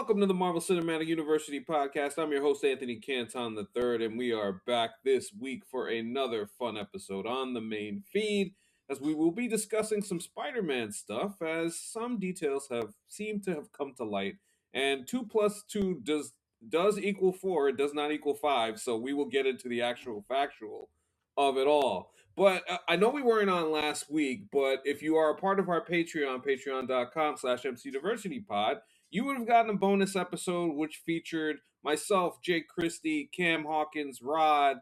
Welcome to the Marvel Cinematic University podcast. I'm your host, Anthony Canton III, and we are back this week for another fun episode on the main feed, as we will be discussing some Spider-Man stuff, as some details have seemed to have come to light. And 2 plus 2 does equal 4, it does not equal 5, so we will get into the actual factual of it all. But I know we weren't on last week, but if you are a part of our Patreon, patreon.com/MCUniversityPod, you would have gotten a bonus episode which featured myself, Jake Christie, Cam Hawkins, Rod,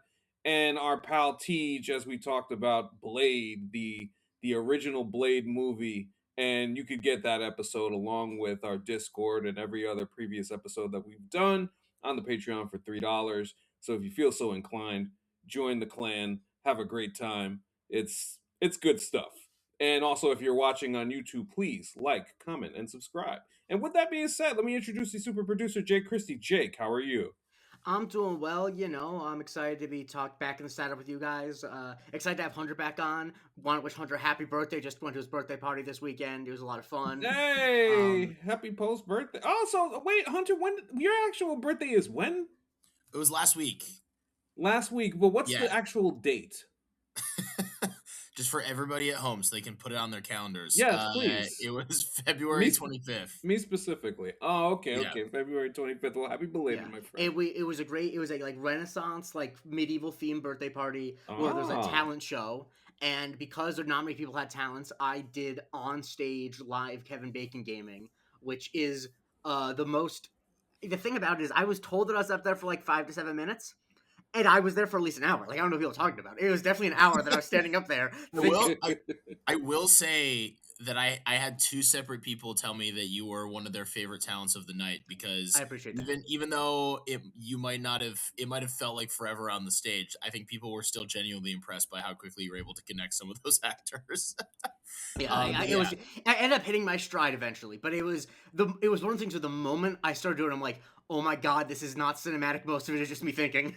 and our pal Tej as we talked about Blade, the original Blade movie. And you could get that episode along with our Discord and every other previous episode that we've done on the Patreon for $3. So if you feel so inclined, join the clan, have a great time. It's good stuff. And also, if you're watching on YouTube, please like, comment, and subscribe. And with that being said, let me introduce the super producer, Jake Christie. Jake, how are you? I'm doing well, I'm excited to be back in the saddle with you guys. Excited to have Hunter back on. Want to wish Hunter a happy birthday. Just went to his birthday party this weekend. It was a lot of fun. Hey, happy post birthday. Also, wait, Hunter, when your actual birthday is when? It was last week. Last week, but what's Yeah. the actual date? Just for everybody at home so they can put it on their calendars. Yes, please. It was February 25th. Me specifically. Oh, okay, Yeah. okay. February 25th. Well, happy belated, my friend. It was like Renaissance, like medieval themed birthday party where there was a talent show. And because not many people had talents, I did on stage live Kevin Bacon gaming, which is the thing about it is I was told that I was up there for like 5 to 7 minutes. And I was there for at least an hour. Like, I don't know what people are talking about. It was definitely an hour that I was standing up there. I will say that I had two separate people tell me that you were one of their favorite talents of the night, because I appreciate that. Even though it might have felt like forever on the stage, I think people were still genuinely impressed by how quickly you were able to connect some of those actors. I ended up hitting my stride eventually, but it was one of the things where the moment I started doing it, I'm like, oh my god, this is not cinematic. Most of it is just me thinking.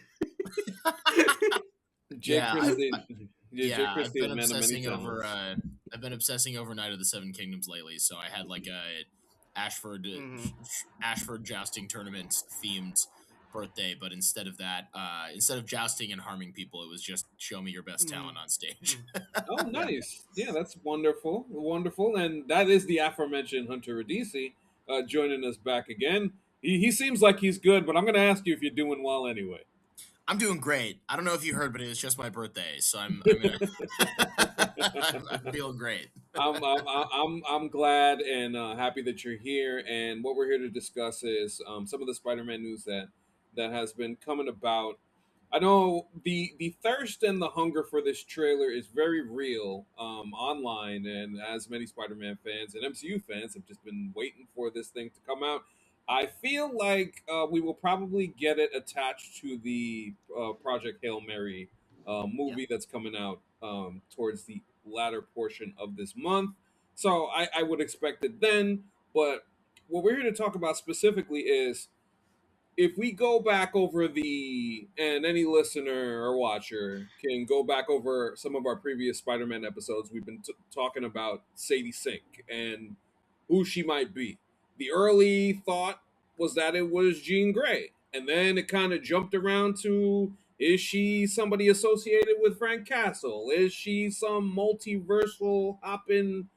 I've been obsessing over Night of the Seven Kingdoms lately. So I had like a Ashford jousting tournament themed birthday, but instead of that, instead of jousting and harming people, it was just show me your best talent on stage. Oh, nice. Yeah, that's wonderful. Wonderful. And that is the aforementioned Hunter Radesi joining us back again. He seems like he's good, but I'm going to ask you if you're doing well anyway. I'm doing great. I don't know if you heard, but it was just my birthday, so I'm feeling great. I'm glad and happy that you're here. And what we're here to discuss is some of the Spider-Man news that has been coming about. I know the thirst and the hunger for this trailer is very real online, and as many Spider-Man fans and MCU fans have just been waiting for this thing to come out. I feel like we will probably get it attached to the Project Hail Mary movie that's coming out towards the latter portion of this month. So I would expect it then. But what we're here to talk about specifically is, if we go back over and any listener or watcher can go back over some of our previous Spider-Man episodes, we've been talking about Sadie Sink and who she might be. The early thought was that it was Jean Grey, and then it kind of jumped around to, is she somebody associated with Frank Castle? Is she some multiversal hopping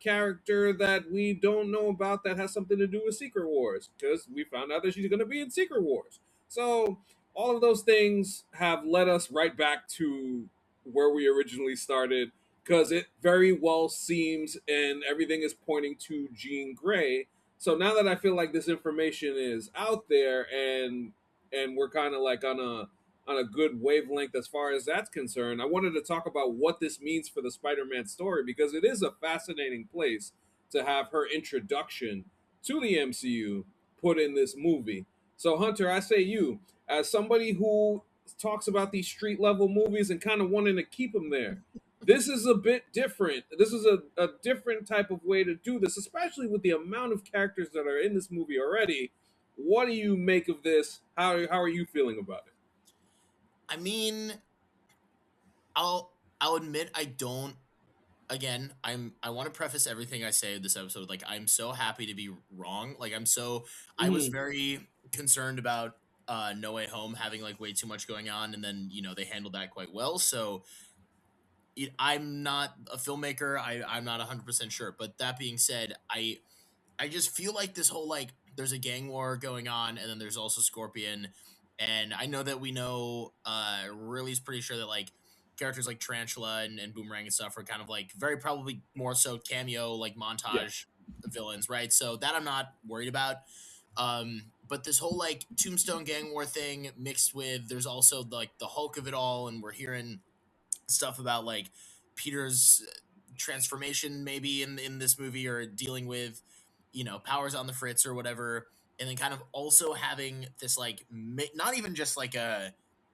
character that we don't know about that has something to do with Secret Wars? Because we found out that she's going to be in Secret Wars. So all of those things have led us right back to where we originally started, because it very well seems and everything is pointing to Jean Grey. So now that I feel like this information is out there and we're kind of like on a good wavelength as far as that's concerned, I wanted to talk about what this means for the Spider-Man story, because it is a fascinating place to have her introduction to the MCU put in this movie. So Hunter, I say you, as somebody who talks about these street level movies and kind of wanting to keep them there, this is a bit different. This is a different type of way to do this, especially with the amount of characters that are in this movie already. What do you make of this? How are you feeling about it? I mean, I'll admit I don't again, I want to preface everything I say in this episode. Like, I'm so happy to be wrong. Like, I was very concerned about No Way Home having like way too much going on, and then they handled that quite well. So I'm not a filmmaker. I'm not 100% sure. But that being said, I just feel like this whole like there's a gang war going on, and then there's also Scorpion, and I know that we know Riley's pretty sure that like characters like Tarantula and Boomerang and stuff are kind of like very probably more so cameo like montage villains, right? So that I'm not worried about. But this whole like Tombstone gang war thing mixed with there's also like the Hulk of it all, and we're hearing stuff about like Peter's transformation maybe in this movie, or dealing with powers on the fritz or whatever, and then kind of also having this like not even just like a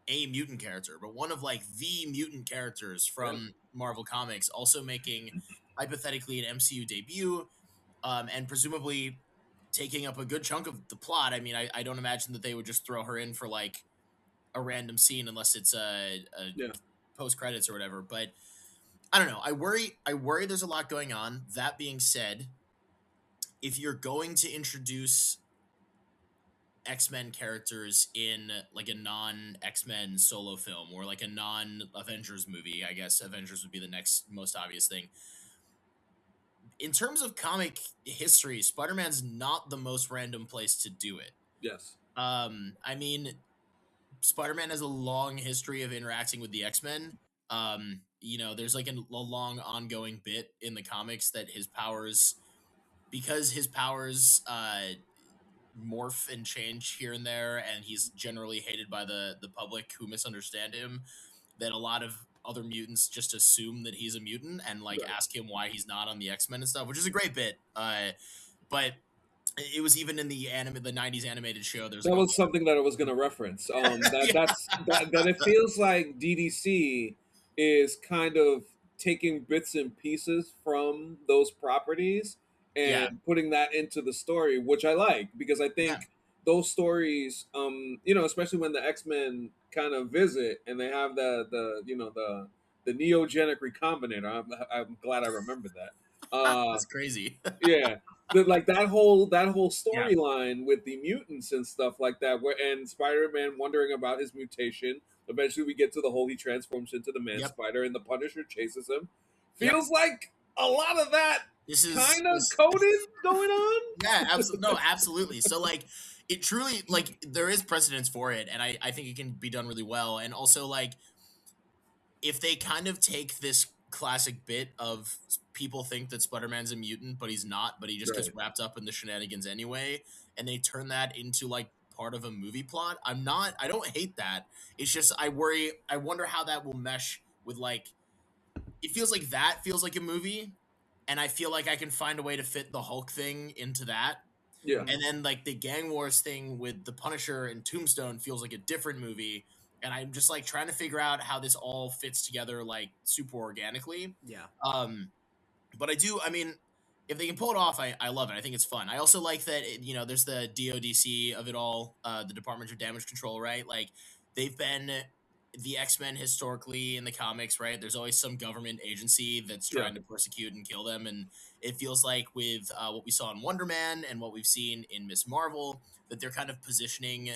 mutant character, but one of like the mutant characters from Marvel Comics also making hypothetically an MCU debut, and presumably taking up a good chunk of the plot. I mean, I don't imagine that they would just throw her in for like a random scene unless it's a post credits or whatever. But I don't know. I worry there's a lot going on. That being said, if you're going to introduce X-Men characters in like a non X-Men solo film or like a non Avengers movie, I guess Avengers would be the next most obvious thing. In terms of comic history, Spider-Man's not the most random place to do it. Yes. I mean, Spider-Man has a long history of interacting with the X-Men. There's like a long ongoing bit in the comics that because his powers morph and change here and there, and he's generally hated by the public who misunderstand him, that a lot of other mutants just assume that he's a mutant and like ask him why he's not on the X-Men and stuff, which is a great bit. But it was even in the 90s animated show. There's that was something that I was going to reference. That it feels like DDC is kind of taking bits and pieces from those properties and putting that into the story, which I like, because I think those stories, especially when the X-Men kind of visit and they have the neogenic recombinator. I'm glad I remembered that. That's crazy. Yeah. Like that whole storyline with the mutants and stuff like that, and Spider-Man wondering about his mutation. Eventually, we get to the whole he transforms into the Man Spider, and the Punisher chases him. Feels like a lot of that kind of coded going on. Yeah, absolutely. No, absolutely. So like, it truly like there is precedence for it, and I think it can be done really well. And also like, if they kind of take this classic bit of people think that Spider-Man's a mutant, but he's not, but he just gets wrapped up in the shenanigans anyway, and they turn that into like part of a movie plot. I don't hate that. It's just I wonder how that will mesh with like, it feels like that feels like a movie, and I feel like I can find a way to fit the Hulk thing into that. Yeah. And then like the Gang Wars thing with the Punisher and Tombstone feels like a different movie. And I'm just like trying to figure out how this all fits together like super organically. Yeah. But I mean, if they can pull it off, I love it. I think it's fun. I also like that, there's the DODC of it all, the Department of Damage Control, right? Like they've been the X-Men historically in the comics, right? There's always some government agency that's trying to persecute and kill them. And it feels like with what we saw in Wonder Man and what we've seen in Miss Marvel, that they're kind of positioning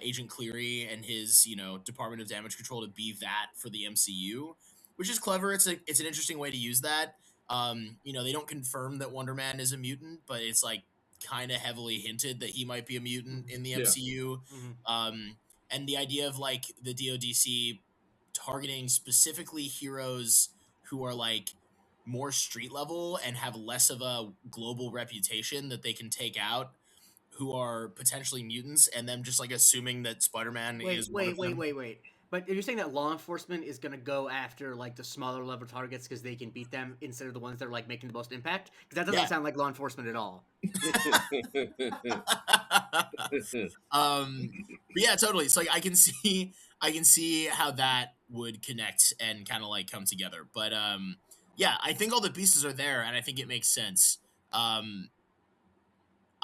Agent Cleary and his, Department of Damage Control to be that for the MCU, which is clever. It's an interesting way to use that. They don't confirm that Wonder Man is a mutant, but it's like kind of heavily hinted that he might be a mutant in the MCU. And the idea of like the DODC targeting specifically heroes who are like more street level and have less of a global reputation that they can take out, who are potentially mutants, and them just like assuming that Spider-Man is one of them. Wait. But you're saying that law enforcement is going to go after like the smaller level targets because they can beat them instead of the ones that are like making the most impact? Because that doesn't sound like law enforcement at all. But yeah, totally. So like, I can see how that would connect and kind of like come together. But yeah, I think all the pieces are there, and I think it makes sense.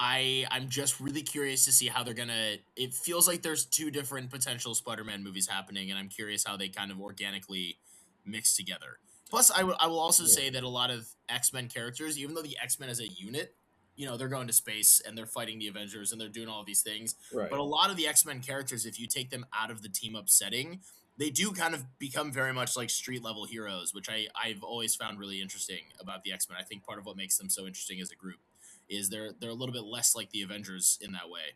I'm just really curious to see how they're gonna. It feels like there's two different potential Spider-Man movies happening, and I'm curious how they kind of organically mix together. Plus, I will also say that a lot of X-Men characters, even though the X-Men as a unit, they're going to space and they're fighting the Avengers and they're doing all these things. Right. But a lot of the X-Men characters, if you take them out of the team up setting, they do kind of become very much like street level heroes, which I've always found really interesting about the X-Men. I think part of what makes them so interesting as a group is they're a little bit less like the Avengers in that way.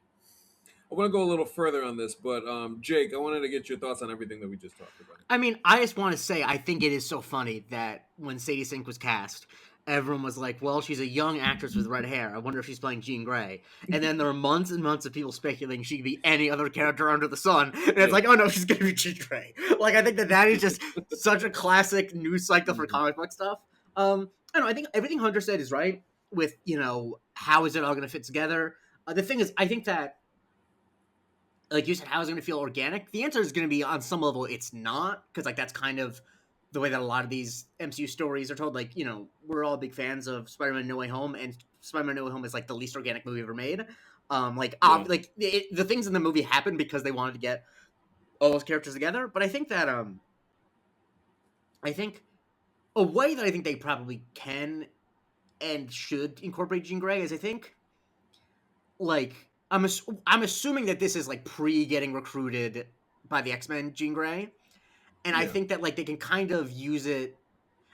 I want to go a little further on this, but Jake, I wanted to get your thoughts on everything that we just talked about. I mean, I just want to say I think it is so funny that when Sadie Sink was cast, everyone was like, well, she's a young actress with red hair. I wonder if she's playing Jean Grey. And then there are months and months of people speculating she could be any other character under the sun. And it's like, oh no, she's going to be Jean Grey. Like, I think that is just such a classic news cycle for comic book stuff. I don't know, I think everything Hunter said is right with, how is it all going to fit together? The thing is, I think that, like you said, how is it going to feel organic? The answer is going to be on some level it's not, because that's kind of the way that a lot of these MCU stories are told. Like, we're all big fans of Spider-Man No Way Home, and Spider-Man No Way Home is the least organic movie ever made. The things in the movie happen because they wanted to get all those characters together. But I think that a way that I think they probably can and should incorporate Jean Grey is, I think, I'm assuming that this is pre getting recruited by the X-Men, Jean Grey, and I think that they can kind of use it.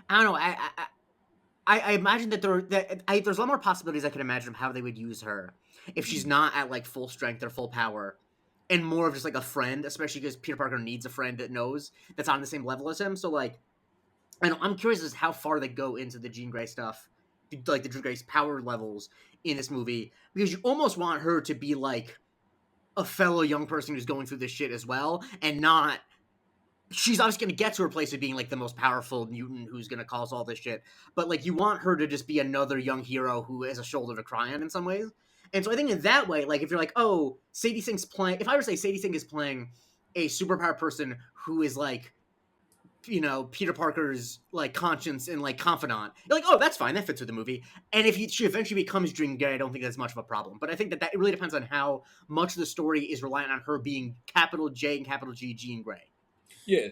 I don't know. I imagine that there's a lot more possibilities I can imagine of how they would use her if she's not at full strength or full power, and more of just a friend, especially because Peter Parker needs a friend that knows that's on the same level as him. So I'm curious as to how far they go into the Jean Grey stuff, the Jean Grey's power levels in this movie, because you almost want her to be a fellow young person who's going through this shit as well, and not. She's obviously going to get to her place of being the most powerful mutant who's going to cause all this shit, but you want her to just be another young hero who has a shoulder to cry on in some ways. And so I think in that way, if you're oh, Sadie Sink's playing. If I were to say Sadie Sink is playing a superpower person who is Peter Parker's conscience and confidant, you're oh, that's fine, that fits with the movie. And if she eventually becomes Jean Grey, I don't think that's much of a problem. But I think that it really depends on how much of the story is reliant on her being capital J and capital G Jean Grey. Yeah.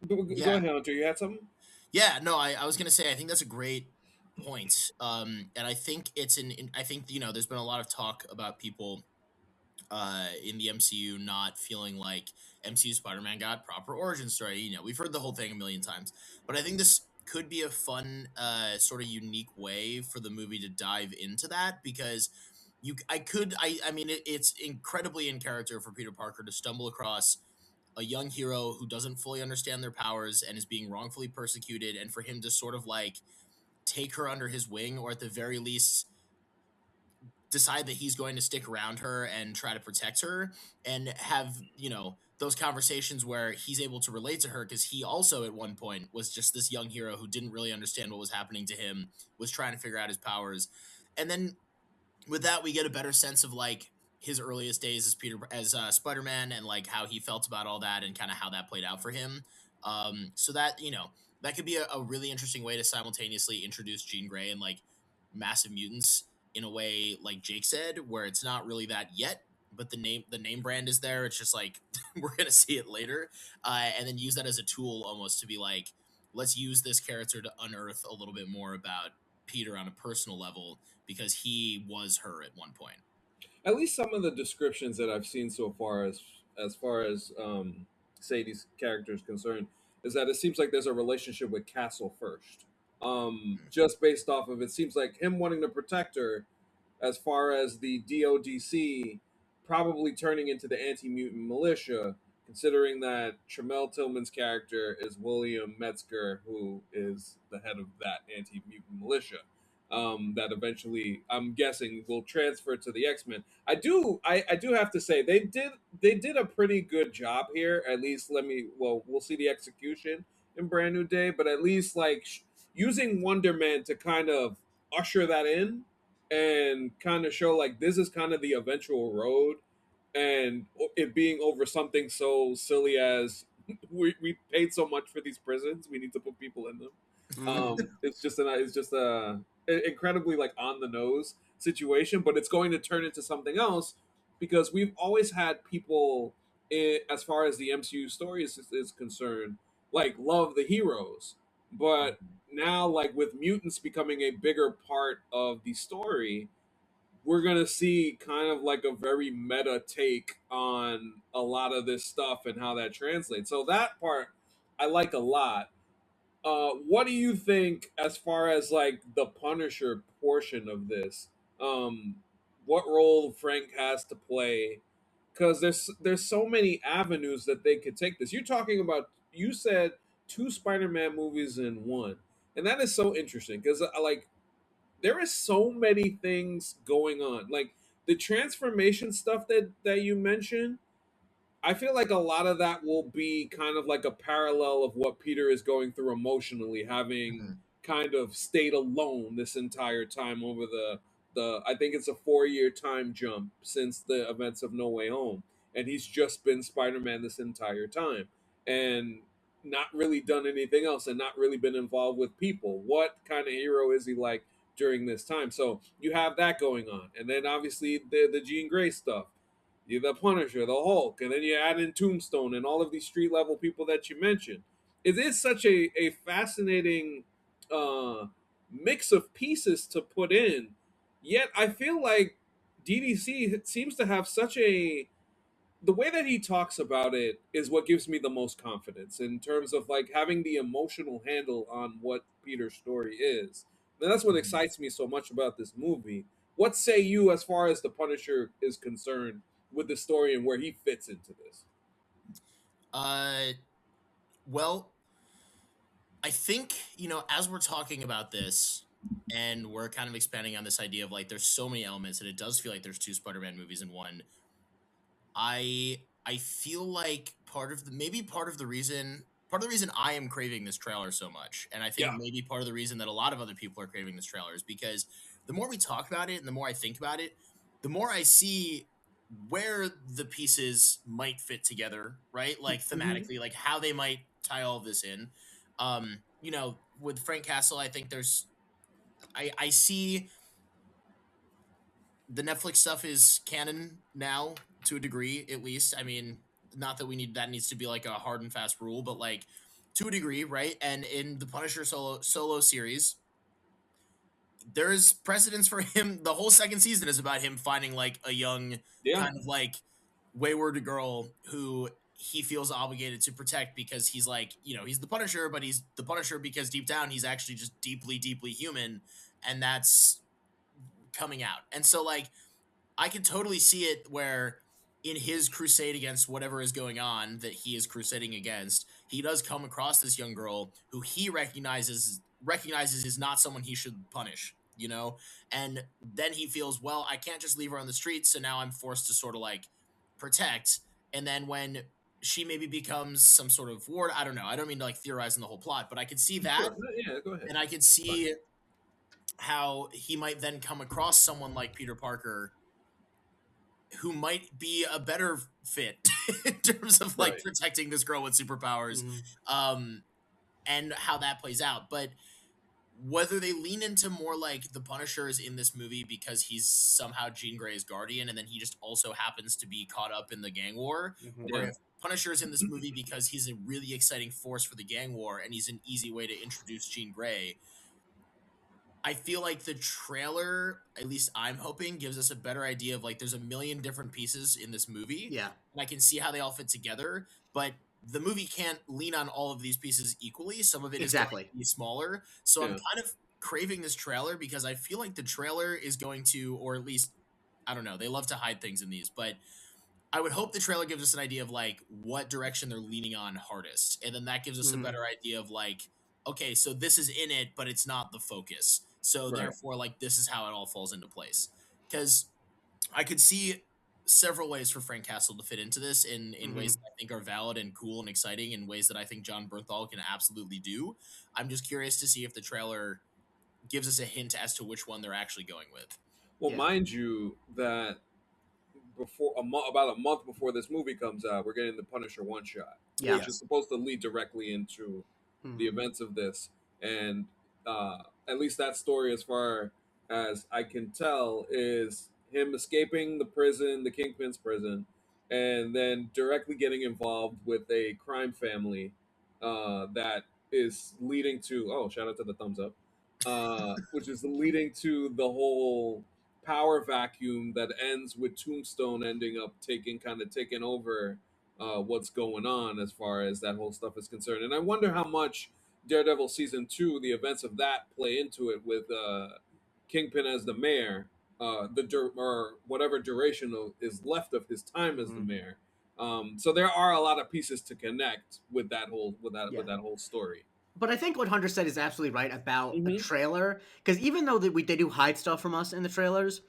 Go ahead, Hunter. You had something? Yeah, no, I was gonna say I think that's a great point. And I think I think there's been a lot of talk about people in the MCU not feeling like MCU Spider-Man got proper origin story. We've heard the whole thing a million times, but I think this could be a fun sort of unique way for the movie to dive into that, because I mean it's incredibly in character for Peter Parker to stumble across a young hero who doesn't fully understand their powers and is being wrongfully persecuted, and for him to sort of take her under his wing, or at the very least decide that he's going to stick around her and try to protect her, and have those conversations where he's able to relate to her, because he also at one point was just this young hero who didn't really understand what was happening to him, was trying to figure out his powers. And then with that we get a better sense of his earliest days as Spider-Man, and how he felt about all that, and kind of how that played out for him. So that that could be a really interesting way to simultaneously introduce Jean Grey and massive mutants in a way, like Jake said, where it's not really that yet, but the name brand is there. It's just we're gonna see it later, and then use that as a tool almost to be let's use this character to unearth a little bit more about Peter on a personal level, because he was her at one point. At least some of the descriptions that I've seen so far, as far as Sadie's character is concerned, is that it seems like there's a relationship with Castle first. Just based off of it, seems like him wanting to protect her, as far as the DODC probably turning into the anti-mutant militia, considering that Tramell Tillman's character is William Metzger, who is the head of that anti-mutant militia. That eventually, I'm guessing, will transfer to the X-Men. I do have to say they did a pretty good job here. At least we'll see the execution in Brand New Day, but at least using Wonder Man to kind of usher that in, and kind of show this is kind of the eventual road, and it being over something so silly as we paid so much for these prisons, we need to put people in them. It's just a incredibly on the nose situation, but it's going to turn into something else, because we've always had people, as far as the MCU story is concerned, love the heroes, But now, like with mutants becoming a bigger part of the story, we're gonna see kind of like a very meta take on a lot of this stuff and how that translates. So that part I like a lot. What do you think as far as like the Punisher portion of this? What role Frank has to play? Because there's so many avenues that they could take this. You're talking about, you said two Spider-Man movies in one, and that is so interesting because like there is so many things going on. Like the transformation stuff that you mentioned, I feel like a lot of that will be kind of like a parallel of what Peter is going through emotionally, having Mhm. kind of stayed alone this entire time over the I think it's a 4 year time jump since the events of No Way Home, and he's just been Spider-Man this entire time, and not really done anything else, and not really been involved with people. What kind of hero is he like during this time? So you have that going on, and then obviously the Jean Grey stuff, you the Punisher, the Hulk, and then you add in Tombstone and all of these street level people that you mentioned. It is such a fascinating uh, mix of pieces to put in. Yet I feel like DDC seems to have such a, the way that he talks about it is what gives me the most confidence in terms of like having the emotional handle on what Peter's story is. And that's what Mhm. excites me so much about this movie. What say you as far as the Punisher is concerned with the story and where he fits into this? Uh, well, I think, as we're talking about this and we're kind of expanding on this idea of like there's so many elements and it does feel like there's two Spider-Man movies in one. I feel like part of the reason I am craving this trailer so much, and I think Yeah. maybe part of the reason that a lot of other people are craving this trailer is because the more we talk about it and the more I think about it, the more I see where the pieces might fit together, right? Like Mm-hmm. thematically, like how they might tie all of this in. With Frank Castle, I think I see the Netflix stuff is canon now to a degree, at least. I mean, not that that needs to be like a hard and fast rule, but like to a degree, right? And in the Punisher solo series, there's precedence for him. The whole second season is about him finding like a young Yeah. kind of like wayward girl who he feels obligated to protect because he's like, he's the Punisher, but he's the Punisher because deep down he's actually just deeply, deeply human, and that's coming out. And so like I can totally see it where in his crusade against whatever is going on that he is crusading against, he does come across this young girl who he recognizes is not someone he should punish. And then he feels, well, I can't just leave her on the streets, so now I'm forced to sort of like protect. And then when she maybe becomes some sort of ward, I don't know. I don't mean to like theorize on the whole plot, but I could see that, Sure. No, yeah, go ahead. and I could Fine. see how he might then come across someone like Peter Parker who might be a better fit in terms of like Right. protecting this girl with superpowers, Mm-hmm. um and how that plays out. But whether they lean into more like the Punisher is in this movie because he's somehow Jean Grey's guardian and then he just also happens to be caught up in the gang war, Mm-hmm. or Yeah. if Punisher is in this movie because he's a really exciting force for the gang war and he's an easy way to introduce Jean Grey. I feel like the trailer, at least I'm hoping, gives us a better idea of like there's a million different pieces in this movie, Yeah, and I can see how they all fit together, but the movie can't lean on all of these pieces equally. Some of it is going exactly. to be smaller. So I'm Yeah. kind of craving this trailer because I feel like the trailer is going to, or at least, I don't know, they love to hide things in these, but I would hope the trailer gives us an idea of like what direction they're leaning on hardest. And then that gives us a Mm-hmm. better idea of like, okay, so this is in it, but it's not the focus. So Right. therefore, like this is how it all falls into place. Because I could see several ways for Frank Castle to fit into this in ways Mm-hmm. that I think are valid and cool and exciting, in ways that I think John Bernthal can absolutely do. I'm just curious to see if the trailer gives us a hint as to which one they're actually going with. Well, Yeah. mind you that before about a month before this movie comes out, we're getting the Punisher one shot, Yeah. which is Yes. supposed to lead directly into the Mm-hmm. events of this. And at least that story, as far as I can tell, is him escaping the prison, the Kingpin's prison, and then directly getting involved with a crime family that is leading to, oh, shout out to the thumbs up, which is leading to the whole power vacuum that ends with Tombstone ending up taking over what's going on as far as that whole stuff is concerned. And I wonder how much Daredevil season 2, the events of that, play into it with Kingpin as the mayor, or whatever duration is left of his time as the mayor. So there are a lot of pieces to connect with that whole story. But I think what Hunter said is absolutely right about the trailer, because even though they do hide stuff from us in the trailers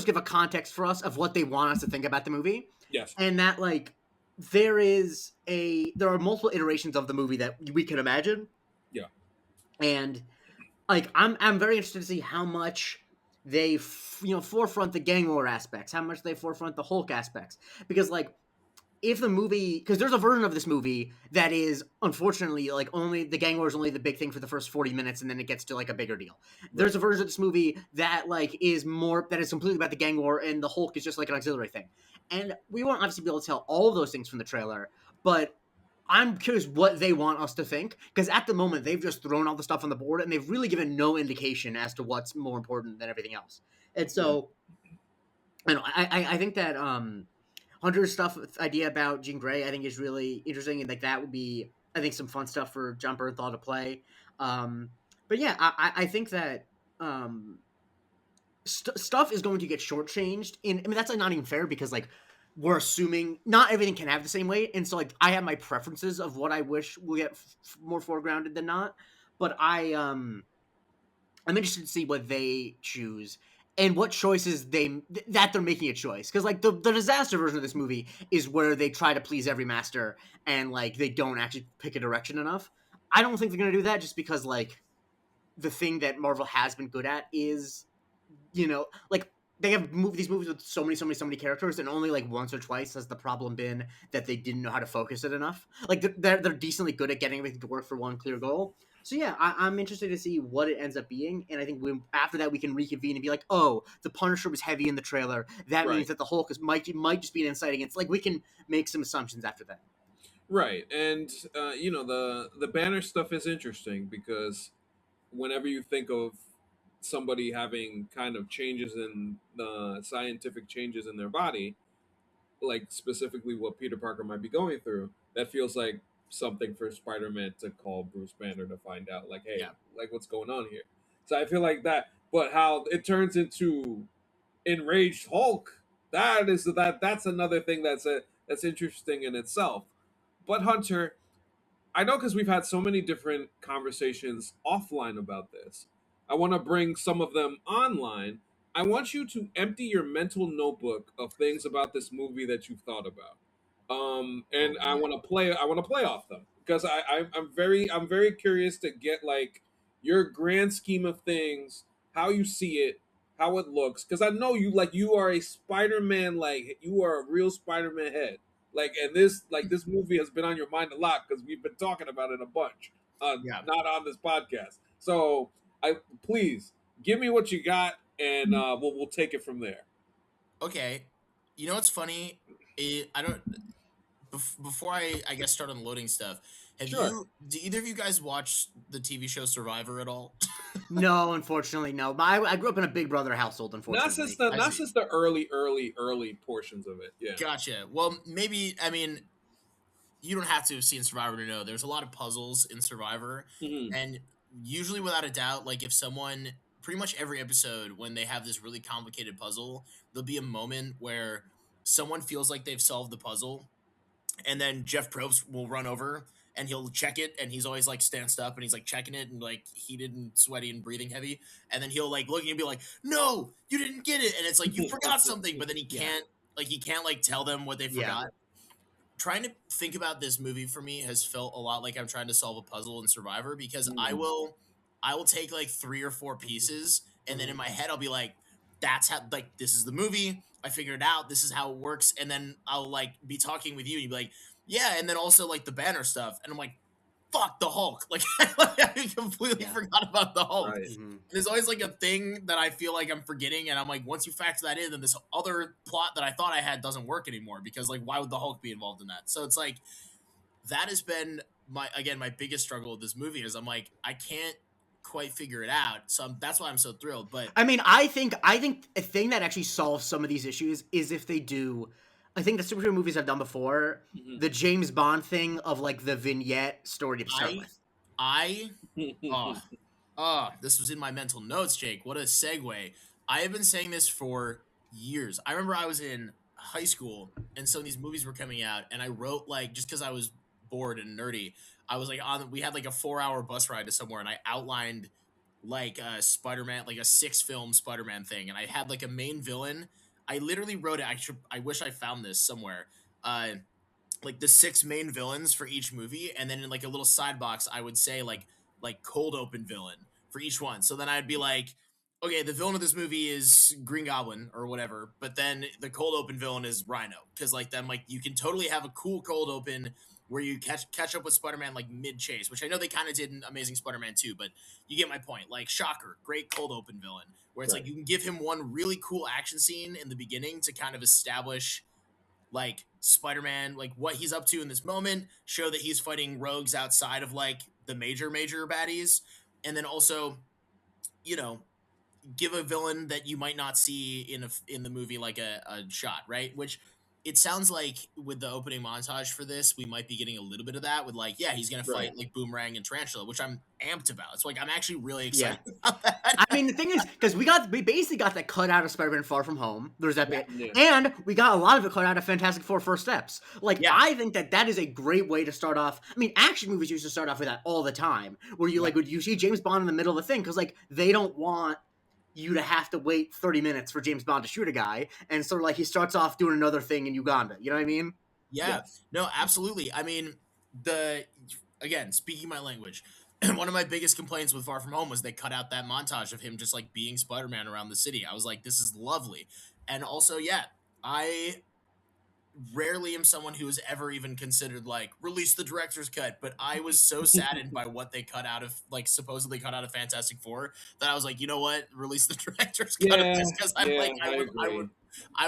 give a context for us of what they want us to think about the movie. Yes. And that, like, there are multiple iterations of the movie that we can imagine. Yeah. And like I'm very interested to see how much they forefront the gang war aspects, how much they forefront the Hulk aspects, because like if the movie, because there's a version of this movie that is unfortunately like only the gang war is only the big thing for the first 40 minutes and then it gets to like a bigger deal. Right. There's a version of this movie that like is completely about the gang war and the Hulk is just like an auxiliary thing. And we won't obviously be able to tell all of those things from the trailer, but I'm curious what they want us to think, because at the moment they've just thrown all the stuff on the board and they've really given no indication as to what's more important than everything else. And so, I think that Hunter's stuff idea about Jean Grey I think is really interesting, and like that would be I think some fun stuff for John Bernthal to play. But yeah, I think that stuff is going to get shortchanged. I mean that's like not even fair because like we're assuming not everything can have the same weight. And so like I have my preferences of what I wish will get more foregrounded than not. But I'm interested to see what they choose and what choices they're making a choice. Cause like the disaster version of this movie is where they try to please every master and like they don't actually pick a direction enough. I don't think they're going to do that just because like the thing that Marvel has been good at is, like they have these movies with so many characters, and only like once or twice has the problem been that they didn't know how to focus it enough. Like they're decently good at getting everything to work for one clear goal. So yeah, I'm interested to see what it ends up being, and I think after that we can reconvene and be like, oh, the Punisher was heavy in the trailer. That means that the Hulk might just be an insight against. Like we can make some assumptions after that. Right, and the Banner stuff is interesting because whenever you think of somebody having kind of changes in scientific changes in their body, like specifically what Peter Parker might be going through, that feels like something for Spider-Man to call Bruce Banner to find out, like, hey, like what's going on here. So I feel like that, but how it turns into enraged Hulk, that's another thing that's interesting in itself. But Hunter, I know because we've had so many different conversations offline about this. I want to bring some of them online. I want you to empty your mental notebook of things about this movie that you've thought about, and I want to play. I want to play off them because I'm very curious to get like your grand scheme of things, how you see it, how it looks. Because I know you are a Spider-Man, like you are a real Spider-Man head. Like, and this movie has been on your mind a lot because we've been talking about it a bunch, not on this podcast. So please give me what you got, and we'll take it from there. Okay, you know what's funny? I don't. Before I guess start unloading stuff, do either of you guys watch the TV show Survivor at all? No, unfortunately, no. I grew up in a Big Brother household. Unfortunately, not since the early portions of it. Yeah, gotcha. Well, maybe you don't have to have seen Survivor to know. There's a lot of puzzles in Survivor, and usually, without a doubt, like if someone, pretty much every episode, when they have this really complicated puzzle, there'll be a moment where someone feels like they've solved the puzzle. And then Jeff Probst will run over and he'll check it, and he's always like stanced up and he's like checking it and like heated and sweaty and breathing heavy. And then he'll like look and be like, "No, you didn't get it." And it's like you forgot something, but then he can't tell them what they forgot. Trying to think about this movie for me has felt a lot like I'm trying to solve a puzzle in Survivor because I will take like 3 or 4 pieces, and then in my head I'll be like, that's how, like, this is the movie. I figured it out. This is how it works. And then I'll like be talking with you and you'd be like, yeah. And then also like the Banner stuff. And I'm like, fuck the Hulk. Like I completely forgot about the Hulk. Right. There's always like a thing that I feel like I'm forgetting. And I'm like, once you factor that in, then this other plot that I thought I had doesn't work anymore because like, why would the Hulk be involved in that? So it's like that has been my biggest struggle with this movie is I'm like, I can't quite figure it out. So that's why I'm so thrilled. But I mean, I think a thing that actually solves some of these issues is if they do. I think the superhero movies have done before the James Bond thing of like the vignette story to start with. This was in my mental notes, Jake. What a segue. I have been saying this for years. I remember I was in high school and some of these movies were coming out, and I wrote, like, just because I was bored and nerdy, I was like we had like a 4-hour bus ride to somewhere, and I outlined like a Spider-Man, like a 6-film Spider-Man thing, and I had like a main villain. I literally wrote it. I wish I found this somewhere. Like the 6 main villains for each movie, and then in like a little side box I would say like cold open villain for each one. So then I'd be like, okay, the villain of this movie is Green Goblin or whatever, but then the cold open villain is Rhino, because like then like you can totally have a cool cold open where you catch up with Spider-Man like mid chase, which I know they kind of did in Amazing Spider-Man 2, but you get my point. Like Shocker, great cold open villain, where it's like you can give him one really cool action scene in the beginning to kind of establish like Spider-Man, like what he's up to in this moment, show that he's fighting rogues outside of like the major baddies, and then also, you know, give a villain that you might not see in the movie like a shot, right? Which it sounds like with the opening montage for this, we might be getting a little bit of that with like, yeah, he's gonna fight like Boomerang and Tarantula, which I'm amped about. It's like I'm actually really excited about that. I mean, the thing is, because we basically got that cut out of Spider-Man Far From Home. There's that bit, and we got a lot of it cut out of Fantastic Four First Steps. Like, I think that is a great way to start off. I mean, action movies used to start off with that all the time, where you like would you see James Bond in the middle of the thing, because like they don't want you to have to wait 30 minutes for James Bond to shoot a guy, and so like he starts off doing another thing in Uganda. You know what I mean? Yeah. No, absolutely. I mean, again, speaking my language, one of my biggest complaints with Far From Home was they cut out that montage of him just like being Spider-Man around the city. I was like, this is lovely. And also, yeah, I rarely am someone who has ever even considered like release the director's cut, but I was so saddened by what they cut out of like supposedly cut out of Fantastic Four that I was like, you know what, release the director's cut of this, because I'm like I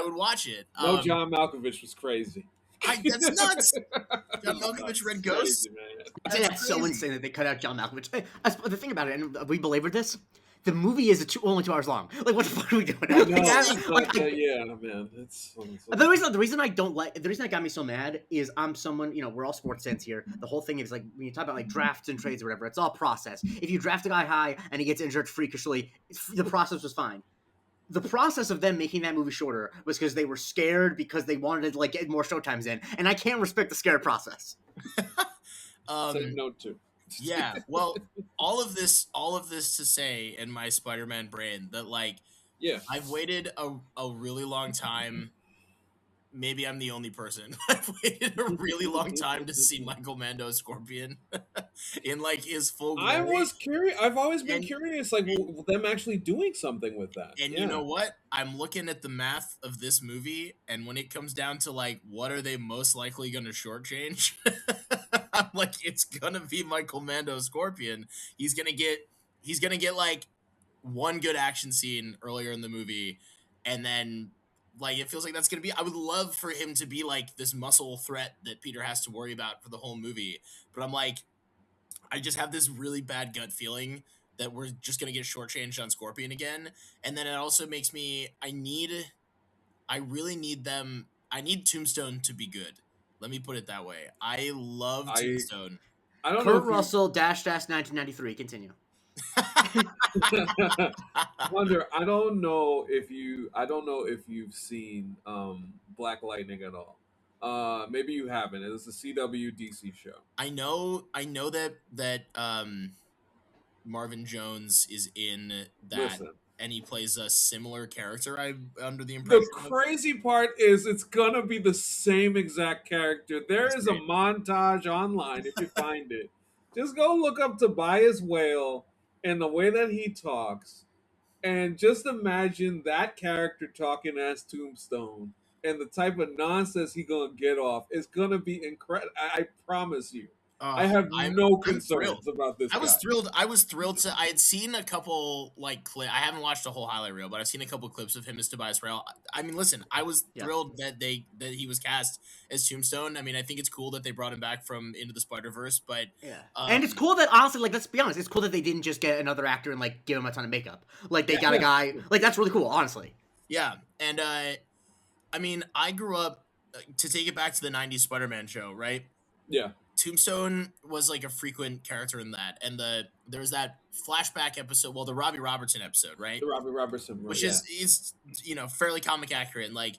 would watch it. No, John Malkovich was crazy. That's nuts. John Malkovich, Red Ghost. That's so insane that they cut out John Malkovich. The thing about it, and we belabored this, the movie is only 2 hours long. Like, what the fuck are we doing? Man. The reason I don't like, the reason that got me so mad is I'm someone, you know, we're all sports fans here. The whole thing is like, when you talk about like drafts and trades or whatever, it's all process. If you draft a guy high and he gets injured freakishly, the process was fine. The process of them making that movie shorter was because they were scared, because they wanted to like get more showtimes in, and I can't respect the scared process. Say no to. Yeah, well, all of this to say in my Spider-Man brain that like, I've waited a really long time. Maybe I'm the only person. I've waited a really long time to see Michael Mando Scorpion in like his full glory. I was curious. I've always been curious, like them actually doing something with that. And you know what? I'm looking at the math of this movie, and when it comes down to like, what are they most likely going to shortchange? I'm like, it's gonna be Michael Mando Scorpion. He's gonna get like one good action scene earlier in the movie, and then like it feels like that's gonna be. I would love for him to be like this muscle threat that Peter has to worry about for the whole movie. But I'm like, I just have this really bad gut feeling that we're just gonna get shortchanged on Scorpion again, and then it also makes me. I really need them. I need Tombstone to be good. Let me put it that way. I love Tombstone. I don't know. Kurt Russell --1993. Continue. Wonder. I don't know if you've seen Black Lightning at all. Maybe you haven't. It's a CW DC show. I know that Marvin Jones is in that. Listen. And he plays a similar character. I'm under the impression. The crazy part is it's gonna be the same exact character. There is a montage online if you find it. Just go look up Tobias Whale and the way that he talks, and just imagine that character talking as Tombstone and the type of nonsense he gonna get off. It's gonna be incredible. I promise you. I have no concerns about this guy. I was thrilled to. I had seen a couple I haven't watched a whole highlight reel, but I've seen a couple clips of him as Tobias Rahal. I mean, listen, I was thrilled that he was cast as Tombstone. I mean, I think it's cool that they brought him back from Into the Spider-Verse, but and it's cool that honestly, like, let's be honest, it's cool that they didn't just get another actor and like give him a ton of makeup. Like they got a guy. Like that's really cool, honestly. Yeah, and I mean, I grew up to take it back to the '90s Spider-Man show, right? Yeah. Tombstone was like a frequent character in that, and there was that flashback episode, the Robbie Robertson episode, right? The Robbie Robertson, right, which is fairly comic accurate. And like,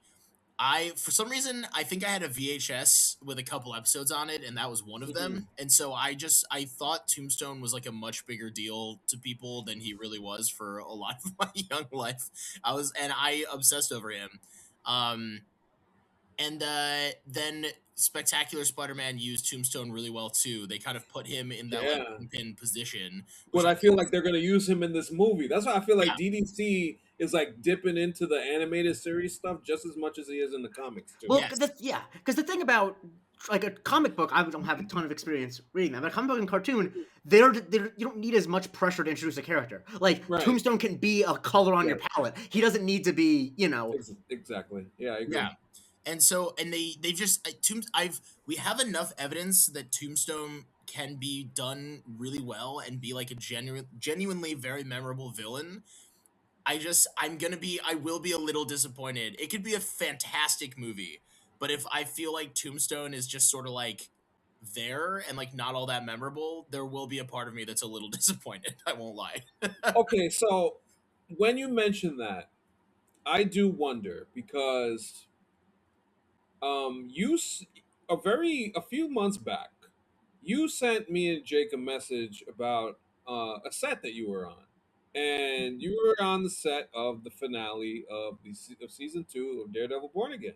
for some reason, I think I had a VHS with a couple episodes on it, and that was one of them. And so I thought Tombstone was like a much bigger deal to people than he really was for a lot of my young life. I obsessed over him. And then Spectacular Spider-Man used Tombstone really well too. They kind of put him in that like Kingpin position. But I feel like they're going to use him in this movie. That's why I feel like DDC is like dipping into the animated series stuff just as much as he is in the comics too. Well, because the thing about like a comic book, I don't have a ton of experience reading them. But a comic book and cartoon, you don't need as much pressure to introduce a character. Like Tombstone can be a color on your palette. He doesn't need to be, Exactly. Yeah, I agree. Yeah. And so, and they just we have enough evidence that Tombstone can be done really well and be like a genuinely very memorable villain. I will be a little disappointed. It could be a fantastic movie, but if I feel like Tombstone is just sort of like there and like not all that memorable, there will be a part of me that's a little disappointed. I won't lie. Okay, so when you mention that, I do wonder because a few months back, you sent me and Jake a message about a set that you were on, and you were on the set of the finale of season 2 of Daredevil Born Again,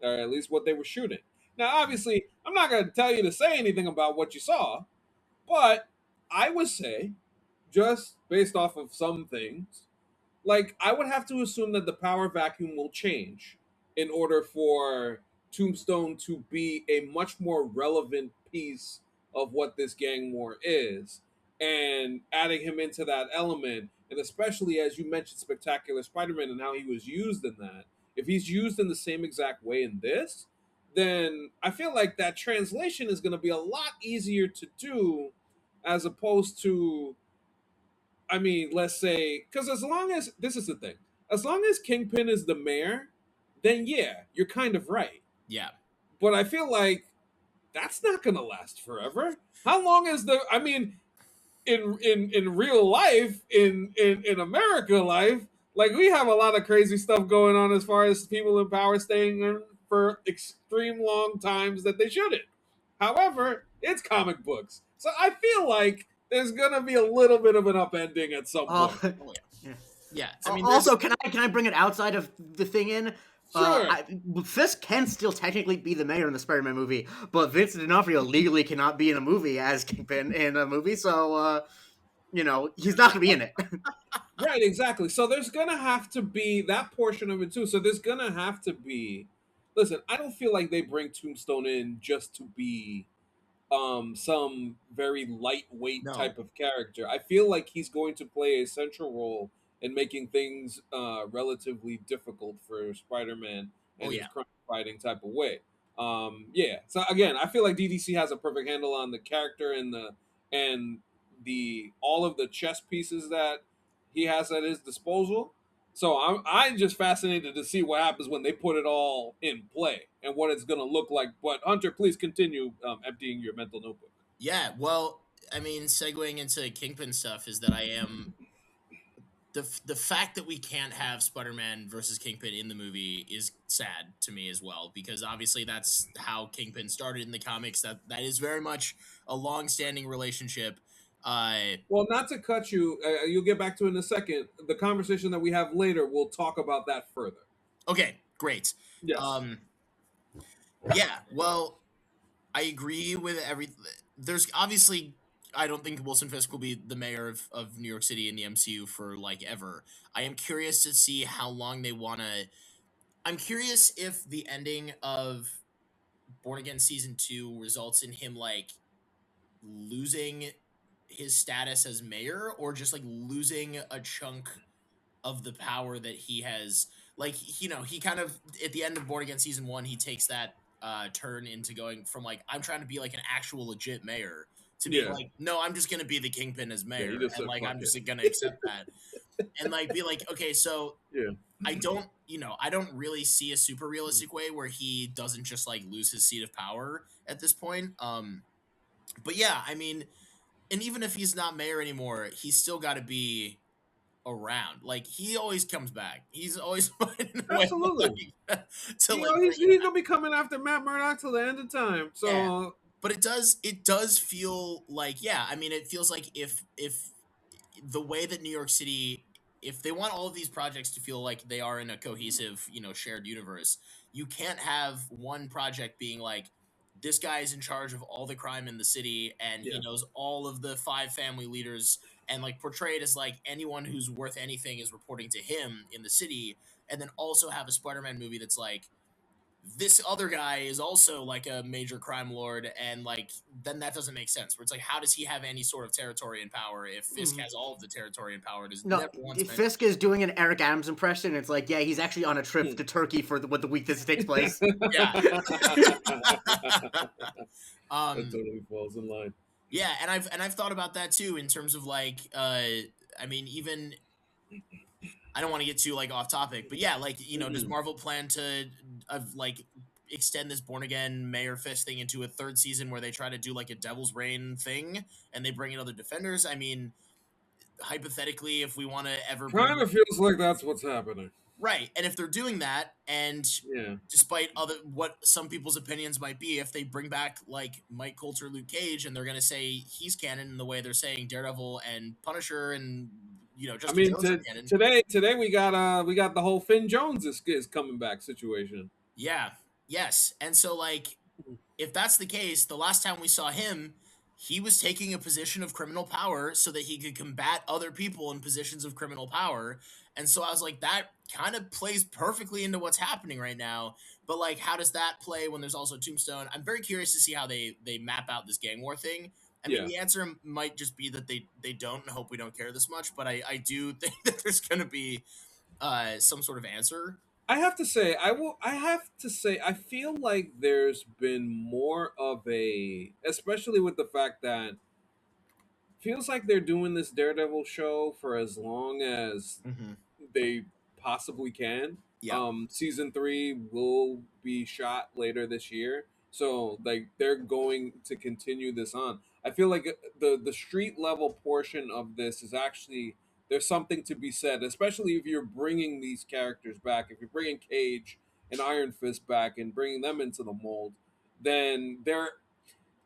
or at least what they were shooting. Now, obviously, I'm not going to tell you to say anything about what you saw, but I would say, just based off of some things, like I would have to assume that the power vacuum will change in order for Tombstone to be a much more relevant piece of what this gang war is, and adding him into that element, and especially as you mentioned Spectacular Spider-Man and how he was used in that, if he's used in the same exact way in this, then I feel like that translation is going to be a lot easier to do as opposed to, I mean, let's say, because as long as, this is the thing, as long as Kingpin is the mayor, then yeah, you're kind of right. Yeah. But I feel like that's not going to last forever. How long is I mean, in real life, in America life, like we have a lot of crazy stuff going on as far as people in power staying in for extreme long times that they shouldn't. However, it's comic books. So I feel like there's gonna be a little bit of an upending at some point. Yeah. I mean, also, can I bring it outside of the thing in? Sure. Fisk can still technically be the mayor in the Spider-Man movie, but Vincent D'Onofrio legally cannot be in a movie as Kingpin in a movie, so he's not gonna be in it. Right, exactly. So there's gonna have to be that portion of it too. So there's gonna have to be. Listen, I don't feel like they bring Tombstone in just to be some very lightweight type of character. I feel like he's going to play a central role in making things relatively difficult for Spider-Man and his crime fighting type of way. So again, I feel like DDC has a perfect handle on the character and the all of the chess pieces that he has at his disposal. So I'm just fascinated to see what happens when they put it all in play and what it's going to look like. But Hunter, please continue emptying your mental notebook. Yeah, well, I mean, segueing into Kingpin stuff is that I am the fact that we can't have Spider-Man versus Kingpin in the movie is sad to me as well, because obviously that's how Kingpin started in the comics. That is very much a long-standing relationship. Well, not to cut you, you'll get back to it in a second. The conversation that we have later, we'll talk about that further. Okay, great. Yes. Yeah, well, I agree with everything. There's obviously, I don't think Wilson Fisk will be the mayor of New York City in the MCU for like ever. I am curious to see how long they want to. I'm curious if the ending of Born Again Season 2 results in him like losing his status as mayor, or just like losing a chunk of the power that he has. Like, he kind of, at the end of Born Again season 1, he takes that turn into going from like, I'm trying to be like an actual legit mayor, to being like, no, I'm just gonna be the kingpin as Yeah, he mayor, just and said like fuck I'm it. just gonna accept that, and like be like, okay, so Yeah. I don't really see a super realistic way where he doesn't just like lose his seat of power at this point. But yeah, I mean, and even if he's not mayor anymore, he's still got to be around. Like, he always comes back. He's always finding a way Absolutely. to You like know, bring he's it gonna be coming after Matt Murdock till the end of time. Yeah, So but it does feel like, yeah. I mean, it feels like if the way that New York City, if they want all of these projects to feel like they are in a cohesive, shared universe, you can't have one project being like, this guy is in charge of all the crime in the city and he yeah. knows all of the 5 family leaders, and like portrayed as like anyone who's worth anything is reporting to him in the city, and then also have a Spider-Man movie that's like, this other guy is also like a major crime lord, and like, then that doesn't make sense, where it's like, how does he have any sort of territory and power if Fisk has all of the territory and power? It is No, never once if mentioned. Fisk is doing an Eric Adams impression, it's like, yeah, he's actually on a trip to Turkey for the week this takes place. Yeah. That totally falls in line. Yeah, and I've thought about that too, in terms of like, I mean, even, I don't want to get too like off topic, but yeah, like, does Marvel plan to like extend this Born Again Mayor Fisk thing into a third season where they try to do like a Devil's Reign thing and they bring in other Defenders? I mean, hypothetically, if we want to ever bring, Kind of feels like that's what's happening. right, and if they're doing that, and Yeah. despite what some people's opinions might be, if they bring back like Mike Coulter, Luke Cage, and they're going to say he's canon in the way they're saying Daredevil and Punisher and Jessica Jones are canon. Today we got the whole Finn Jones is coming back situation. Yeah. Yes. And so, like, if that's the case, the last time we saw him, he was taking a position of criminal power so that he could combat other people in positions of criminal power. And so I was like, that kind of plays perfectly into what's happening right now. But like, how does that play when there's also Tombstone? I'm very curious to see how they map out this gang war thing. I mean, the answer might just be that they don't, and hope we don't care this much. But I do think that there's going to be some sort of answer. I have to say, I feel like there's been more of a, especially with the fact that feels like they're doing this Daredevil show for as long as they possibly can. Yeah. Season 3 will be shot later this year, so like they're going to continue this on. I feel like the street level portion of this is actually, there's something to be said, especially if you're bringing these characters back. If you're bringing Cage and Iron Fist back and bringing them into the mold, then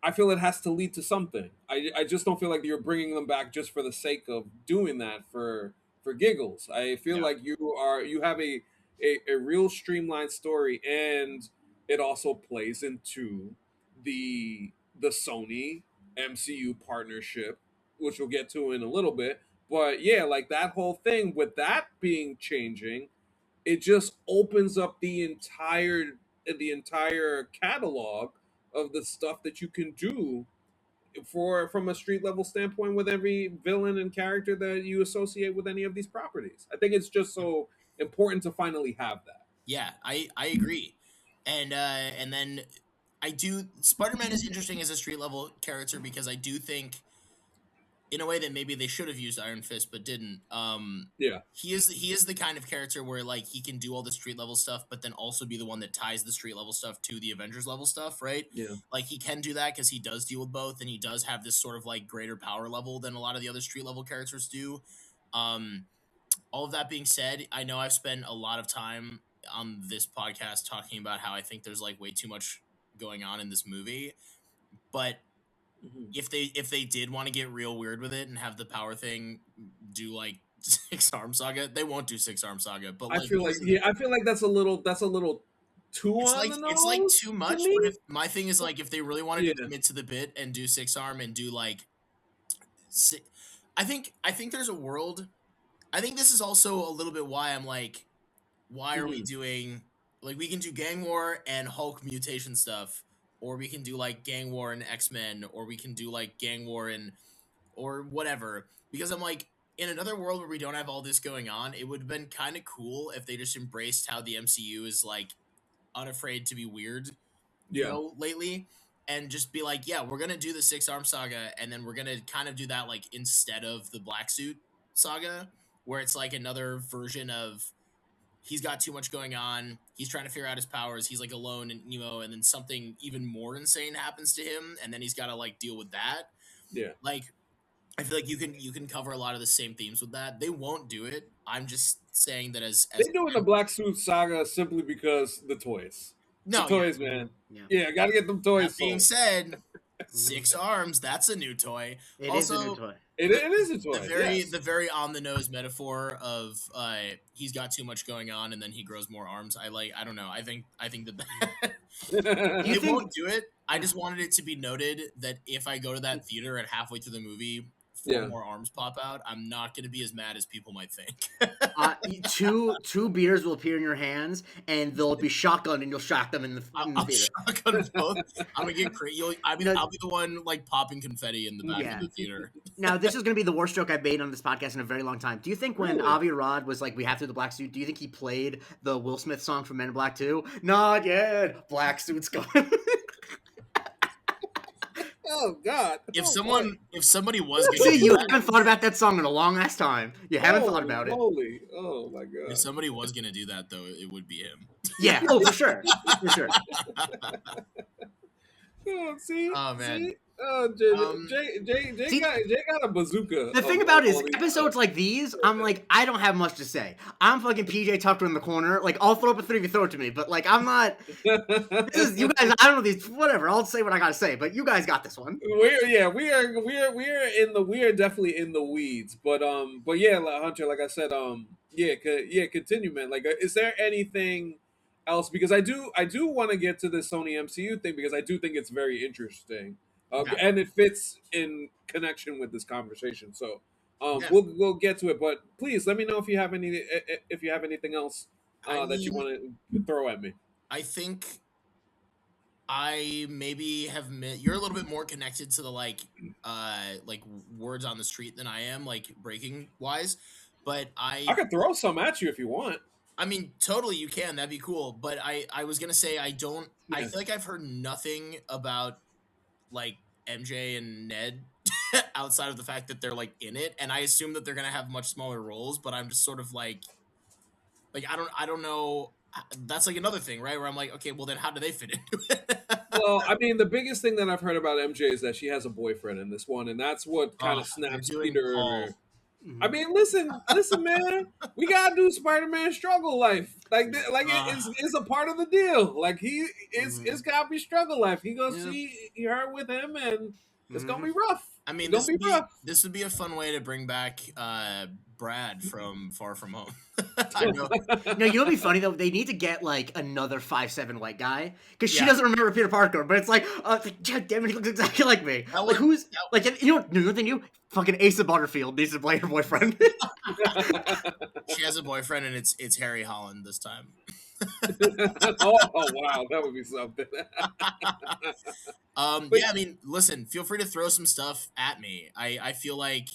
I feel it has to lead to something. I just don't feel like you're bringing them back just for the sake of doing that for giggles. I feel like you have a real streamlined story, and it also plays into the Sony MCU partnership, which we'll get to in a little bit. But yeah, like that whole thing with that being changing, it just opens up the entire catalog of the stuff that you can do from a street level standpoint with every villain and character that you associate with any of these properties. I think it's just so important to finally have that. Yeah, I agree. And then Spider-Man is interesting as a street level character, because I do think, in a way that maybe they should have used Iron Fist but didn't. Yeah. He is the kind of character where like he can do all the street level stuff, but then also be the one that ties the street level stuff to the Avengers level stuff, right? Yeah. Like, he can do that because he does deal with both, and he does have this sort of like greater power level than a lot of the other street level characters do. All of that being said, I know I've spent a lot of time on this podcast talking about how I think there's like way too much going on in this movie, but if they did want to get real weird with it and have the power thing do like Six Arm Saga, they won't do Six Arm Saga. But like, I feel like that's a little too it's on like the nose. It's like too much. But if my thing is like, if they really wanted to commit to the bit and do Six Arm and do like, I think there's a world. I think this is also a little bit why I'm like, why are we doing, like, we can do gang war and Hulk mutation stuff, or we can do like gang war in X-Men, or we can do like gang war in or whatever. Because I'm like, in another world where we don't have all this going on, it would have been kind of cool if they just embraced how the MCU is like unafraid to be weird, lately, and just be like, yeah, we're gonna do the Six Arm Saga, and then we're gonna kind of do that like instead of the Black Suit Saga, where it's like another version of he's got too much going on, he's trying to figure out his powers, he's like alone in emo, and then something even more insane happens to him, and then he's got to like deal with that. Like, I feel like you can cover a lot of the same themes with that. They won't do it. I'm just saying that as they're doing the Black Suit Saga simply because the toys. No, the toys, man. Yeah, gotta get them toys. That being said, Six Arms, that's a new toy. It also, is a new toy. It is a toy. The very on the nose metaphor of he's got too much going on and then he grows more arms. I don't know. I think that it won't do it. I just wanted it to be noted that if I go to that theater and halfway through the movie 4 more arms pop out, I'm not going to be as mad as people might think. Two beers will appear in your hands, and they'll be shotgunned, and you'll shock them in the theater. Shotgun both. I'm gonna get crazy. I'll be the one like popping confetti in the back of the theater. Now, this is going to be the worst joke I've made on this podcast in a very long time. Do you think when Avi Arad was like, "We have to do the black suit," do you think he played the Will Smith song from Men in Black 2? Not yet. Black suit's going. Oh God! If somebody was gonna see, you haven't thought about that song in a long ass time. You haven't thought about it. Oh my God! If somebody was gonna do that, though, it would be him. Yeah. Oh, for sure. For sure. Oh man. See? Jay got a bazooka. The thing about it is, episodes like these, I'm like, I don't have much to say. I'm fucking PJ Tucker in the corner. Like, I'll throw up a 3 if you throw it to me, but like, I'm not. You guys, I don't know these. Whatever, I'll say what I gotta say, but you guys got this one. We are definitely in the weeds, but yeah, Hunter, like I said, continue, man. Like, is there anything else? Because I do want to get to the Sony MCU thing because I do think it's very interesting. And it fits in connection with this conversation. So we'll get to it. But please let me know if you have anything else that you want to throw at me. I think I maybe have you're a little bit more connected to the like words on the street than I am, like breaking wise. But I could throw some at you if you want. I mean, totally, you can. That'd be cool. But I was gonna say I don't. Yeah. I feel like I've heard nothing about like MJ and Ned outside of the fact that they're like in it, and I assume that they're gonna have much smaller roles, but I'm just sort of like I don't know. That's like another thing, right? Where I'm like, okay, well then how do they fit into it? Well, I mean, the biggest thing that I've heard about MJ is that she has a boyfriend in this one, and that's what kind of snaps Peter. I mean, listen, man. We gotta do Spider-Man struggle life. It's a part of the deal. Like it's gotta be struggle life. He gonna see her with him, and it's gonna be rough. I mean, this would be a fun way to bring back Brad from Far From Home. I know. No, you know what'd be funny though? They need to get like another 5'7" white guy because she doesn't remember Peter Parker, but it's like, God damn it, he looks exactly like me. You know what they do? Fucking Asa Butterfield needs to play her boyfriend. She has a boyfriend, and it's Harry Holland this time. Oh wow, that would be something. Yeah, I mean, listen, feel free to throw some stuff at me. I feel like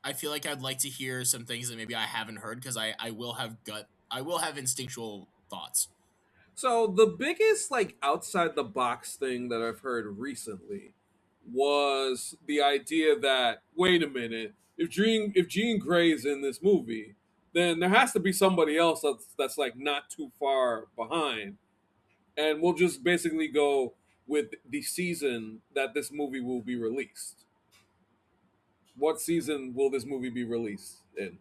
I'd like to hear some things that maybe I haven't heard because I will have instinctual thoughts. So the biggest like outside the box thing that I've heard recently was the idea that, wait a minute, if Jean Grey's in this movie, then there has to be somebody else that's like not too far behind, and we'll just basically go with the season that this movie will be released. What season will this movie be released in?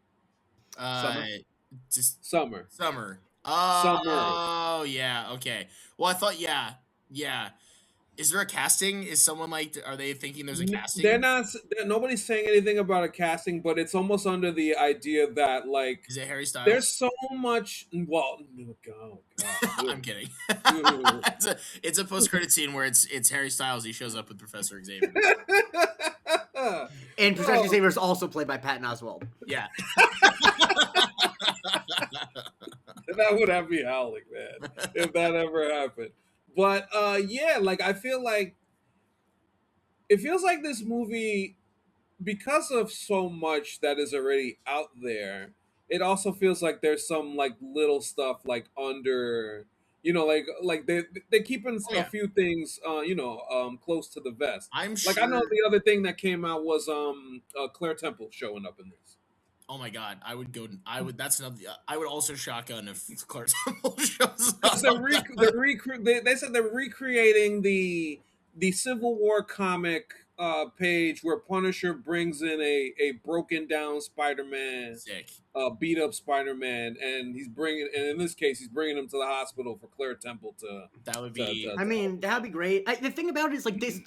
Summer. Summer. Oh, yeah. Okay. Well, I thought, yeah. Is there a casting? Is someone like? Are they thinking there's a casting? They're not. Nobody's saying anything about a casting, but it's almost under the idea that like, is it Harry Styles? There's so much. Well, God. I'm kidding. It's a post-credit scene where it's Harry Styles. He shows up with Professor Xavier. And Professor Xavier is also played by Patton Oswalt. Yeah. That would have me howling, man, if that ever happened. But yeah, like I feel like it feels like this movie, because of so much that is already out there, it also feels like there's some like little stuff like under, like they're keeping Oh a yeah, few things close to the vest. I'm Like I know sure. the other thing that came out was Claire Temple showing up in this. Oh my god, I would go. I would. That's another. I would also shotgun if Clark Temple shows Because up. they said they're recreating the Civil War comic page where Punisher brings in a broken down Spider-Man, Sick. beat up Spider-Man, and in this case he's bringing him to the hospital for Claire Temple That would to be. I mean, help him that'd be out. great. The thing about it is like this.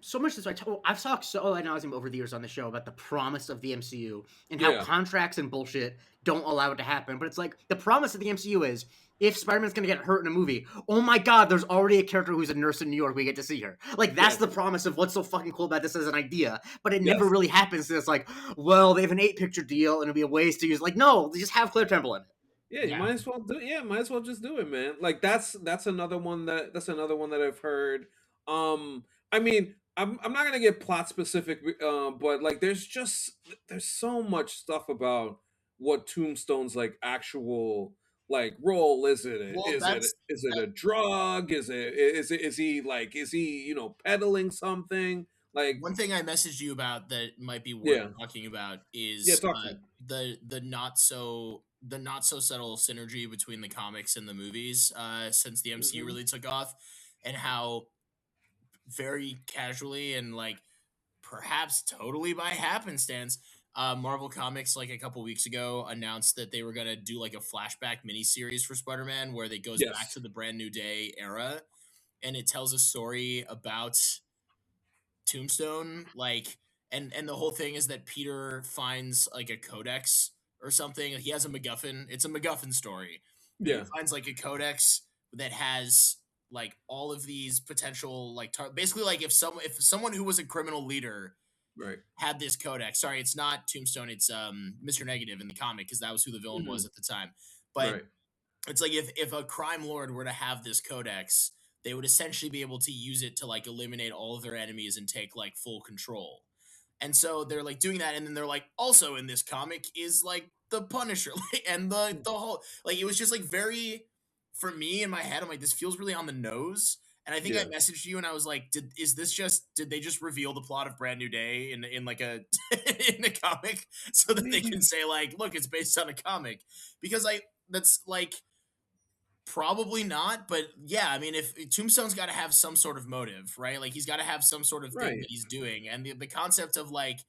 So much as I've talked so ad nauseum over the years on the show about the promise of the MCU and how Yeah. contracts and bullshit don't allow it to happen. But it's like the promise of the MCU is if Spider-Man's gonna get hurt in a movie, oh my god, there's already a character who's a nurse in New York. We get to see her. Like that's Yes. the promise of what's so fucking cool about this as an idea. But it Yes. never really happens. So it's like, well, they have an 8-picture deal and it'll be a waste to use. Like, no, they just have Claire Temple in it. Yeah, you might as well do. Yeah, might as well just do it, man. Like that's another one that I've heard. I mean, I'm not gonna get plot specific, but like there's so much stuff about what Tombstone's like actual like role is. Well, that's Is it a drug? Is he peddling something? Like one thing I messaged you about that might be worth yeah, talking about yeah. is Talk to me. the not so subtle synergy between the comics and the movies since the MCU Mhm. really took off, and how very casually and like perhaps totally by happenstance, Marvel Comics like a couple weeks ago announced that they were gonna do like a flashback miniseries for Spider-Man where it goes back Yes. to the Brand New Day era, and it tells a story about Tombstone, like, and the whole thing is that Peter finds like a codex or something. He has a MacGuffin. It's a MacGuffin story, but he Yeah. finds like a codex that has like all of these potential like basically like if someone who was a criminal leader Right. had this codex. Sorry, it's not Tombstone. It's Mr. Negative in the comic because that was who the villain was Mhm. at the time. But Right. it's like if a crime lord were to have this codex, they would essentially be able to use it to like eliminate all of their enemies and take like full control. And so they're like doing that, and then they're like, also in this comic is like the Punisher, and the whole like it was just like very for me in my head. I'm like, this feels really on the nose. And I think I Yeah. messaged you, and I was like, did they just reveal the plot of Brand New Day in like a in a comic so that they can Maybe. say like, look, it's based on a comic? Because that's like probably not, but yeah, I mean, if Tombstone's got to have some sort of motive, right? Like he's got to have some sort of thing that Right. he's doing, and the concept of like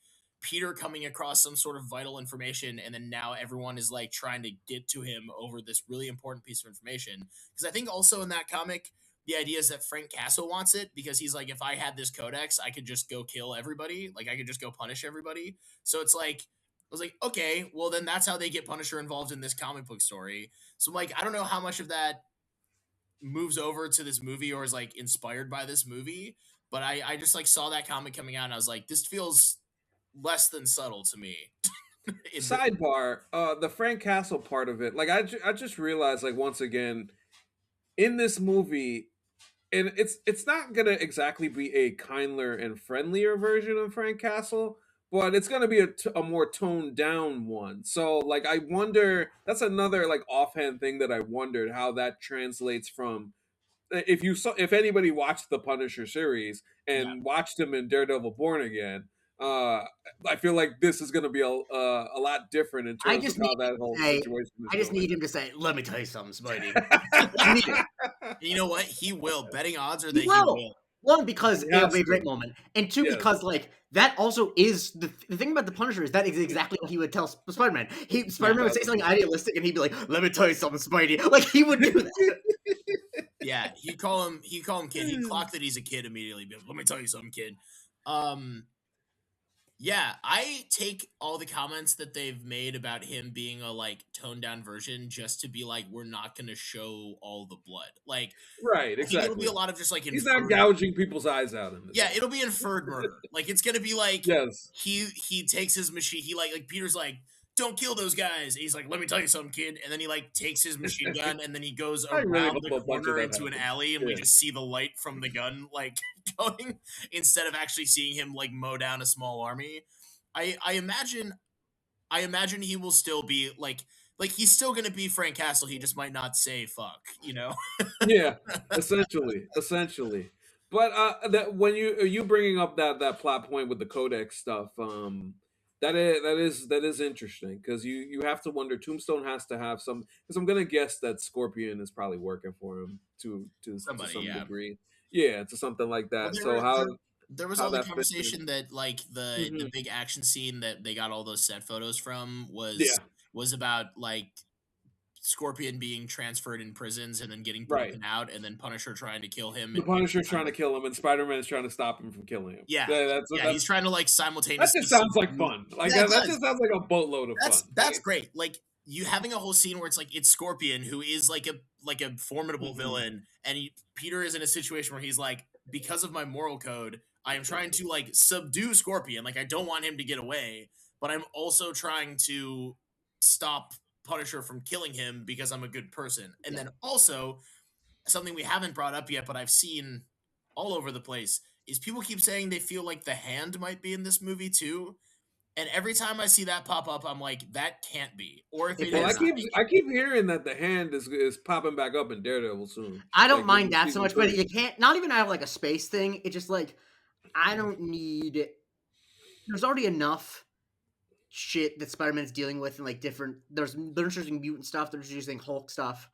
Peter coming across some sort of vital information, and then now everyone is like trying to get to him over this really important piece of information. Because I think also in that comic, the idea is that Frank Castle wants it because he's like, if I had this codex, I could just go kill everybody, like I could just go punish everybody. So it's like I was like, okay, well then that's how they get Punisher involved in this comic book story. So I'm like, I don't know how much of that moves over to this movie or is like inspired by this movie, but I just like saw that comic coming out and I was like, this feels less than subtle to me. Sidebar, the Frank Castle part of it, like I just realized like once again in this movie, and it's not gonna exactly be a kindler and friendlier version of Frank Castle, but it's gonna be a more toned down one. So like I wonder, that's another like offhand thing that I wondered how that translates from if anybody watched the Punisher series Yeah. and watched him in Daredevil Born Again, I feel like this is going to be a lot different in I terms of just how need that whole say, situation is I just going. need him to say, "Let me tell you something, Spidey." I need it. You know what? He will. Betting odds are He that he will. will. One, because He it'll has be a great to. moment, and two, Yes. because like that also is the thing about the Punisher is that is exactly what he would tell Spider-Man. Spider-Man would say something idealistic, and he'd be like, "Let me tell you something, Spidey." Like he would do that. Yeah, he'd call him kid. He'd clock that he's a kid immediately. Be like, let me tell you something, kid. Yeah, I take all the comments that they've made about him being a like toned down version just to be like, we're not going to show all the blood. Like, Right, I think it'll be exactly. a lot of just like He's not inferred. gouging people's eyes out in this. Yeah, it'll be inferred murder. Like, it's going to be like Yes. he takes his machine. He like Peter's like, don't kill those guys. And he's like, let me tell you something, kid. And then he like takes his machine gun and then he goes I really around hope the a bunch of corner that into an happens. alley and we just see the light from the gun like going instead of actually seeing him like mow down a small army. I imagine he will still be like he's still gonna be Frank Castle. He just might not say fuck, you know. Yeah, essentially. But that when you bringing up that plot point with the codex stuff, that is interesting because you have to wonder. Tombstone has to have some because I'm gonna guess that Scorpion is probably working for him to Somebody, some yeah. degree. Yeah, to something like Well, that. So there was how all the that fits in? conversation that like the Hmm. big action scene that they got all those set photos from Yeah, was about like Scorpion being transferred in prisons and then getting right. broken out, and then Punisher trying to kill him, The and Punisher's trying to kill him, and Spider-Man is trying to stop him from killing him. yeah, Yeah, yeah, he's trying to like that simultaneously just sounds like subdue. fun. Like Yeah, it that does. just sounds like a boatload of fun. That's great. Like you having a whole scene where it's like it's Scorpion who is like a formidable Mhm. villain, and Peter is in a situation where he's like, because of my moral code, I am trying to like subdue Scorpion. Like I don't want him to get away, but I'm also trying to stop Punisher from killing him because I'm a good person. And then also something we haven't brought up yet, but I've seen all over the place is people keep saying they feel like the Hand might be in this movie too. And every time I see that pop up, I'm like, that can't be. Or if It it Well, better is, not like, be. I keep hearing that the Hand is popping back up in Daredevil soon. I don't Like mind in that so season much, but three. you can't. Not even have like a space thing. It's just like I don't need. There's already enough shit that Spider-Man's dealing with, and like different. They're introducing mutant stuff. They're introducing Hulk stuff.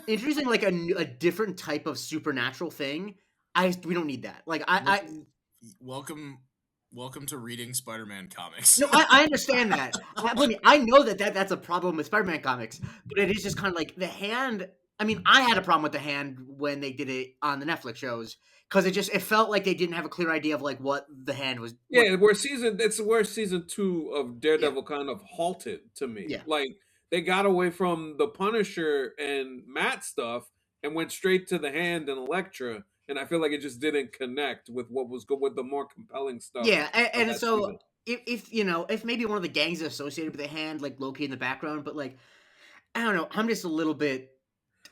Introducing like a different type of supernatural thing. We don't need that. Like welcome, welcome to reading Spider-Man comics. no, I understand that. Believe me, I know that's a problem with Spider-Man comics, but it is just kind of like the Hand. I mean, I had a problem with the Hand when they did it on the Netflix shows because it felt like they didn't have a clear idea of like what the Hand was. What Yeah, it's where season two of yeah Daredevil kind of halted to me. yeah Like they got away from the Punisher and Matt stuff and went straight to the Hand and Elektra, and I feel like it just didn't connect with what was good with the more compelling stuff yeah, of and that so season. if you know if maybe one of the gangs is associated with the Hand like low key in the background, but like I don't know, I'm just a little bit.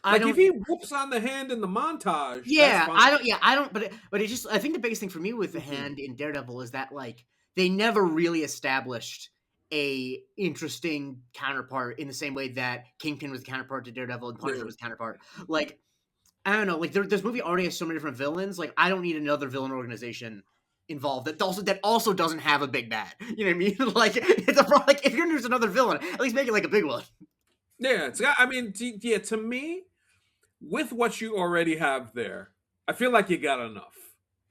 I Like if don't. he whoops on the Hand in the montage, that's Yeah, fine. I don't. Yeah, I don't. But it just. I think the biggest thing for me with the Mhm. Hand in Daredevil is that like they never really established a interesting counterpart in the same way that Kingpin was the counterpart to Daredevil and Punisher Yeah. was the counterpart. Like I don't know. Like this movie already has so many different villains. Like I don't need another villain organization involved that also doesn't have a big bad. You know what I mean? Like it's a like if you're gonna use another villain, at least make it like a big one. Yeah, I mean, yeah, to me, with what you already have there, I feel like you got enough.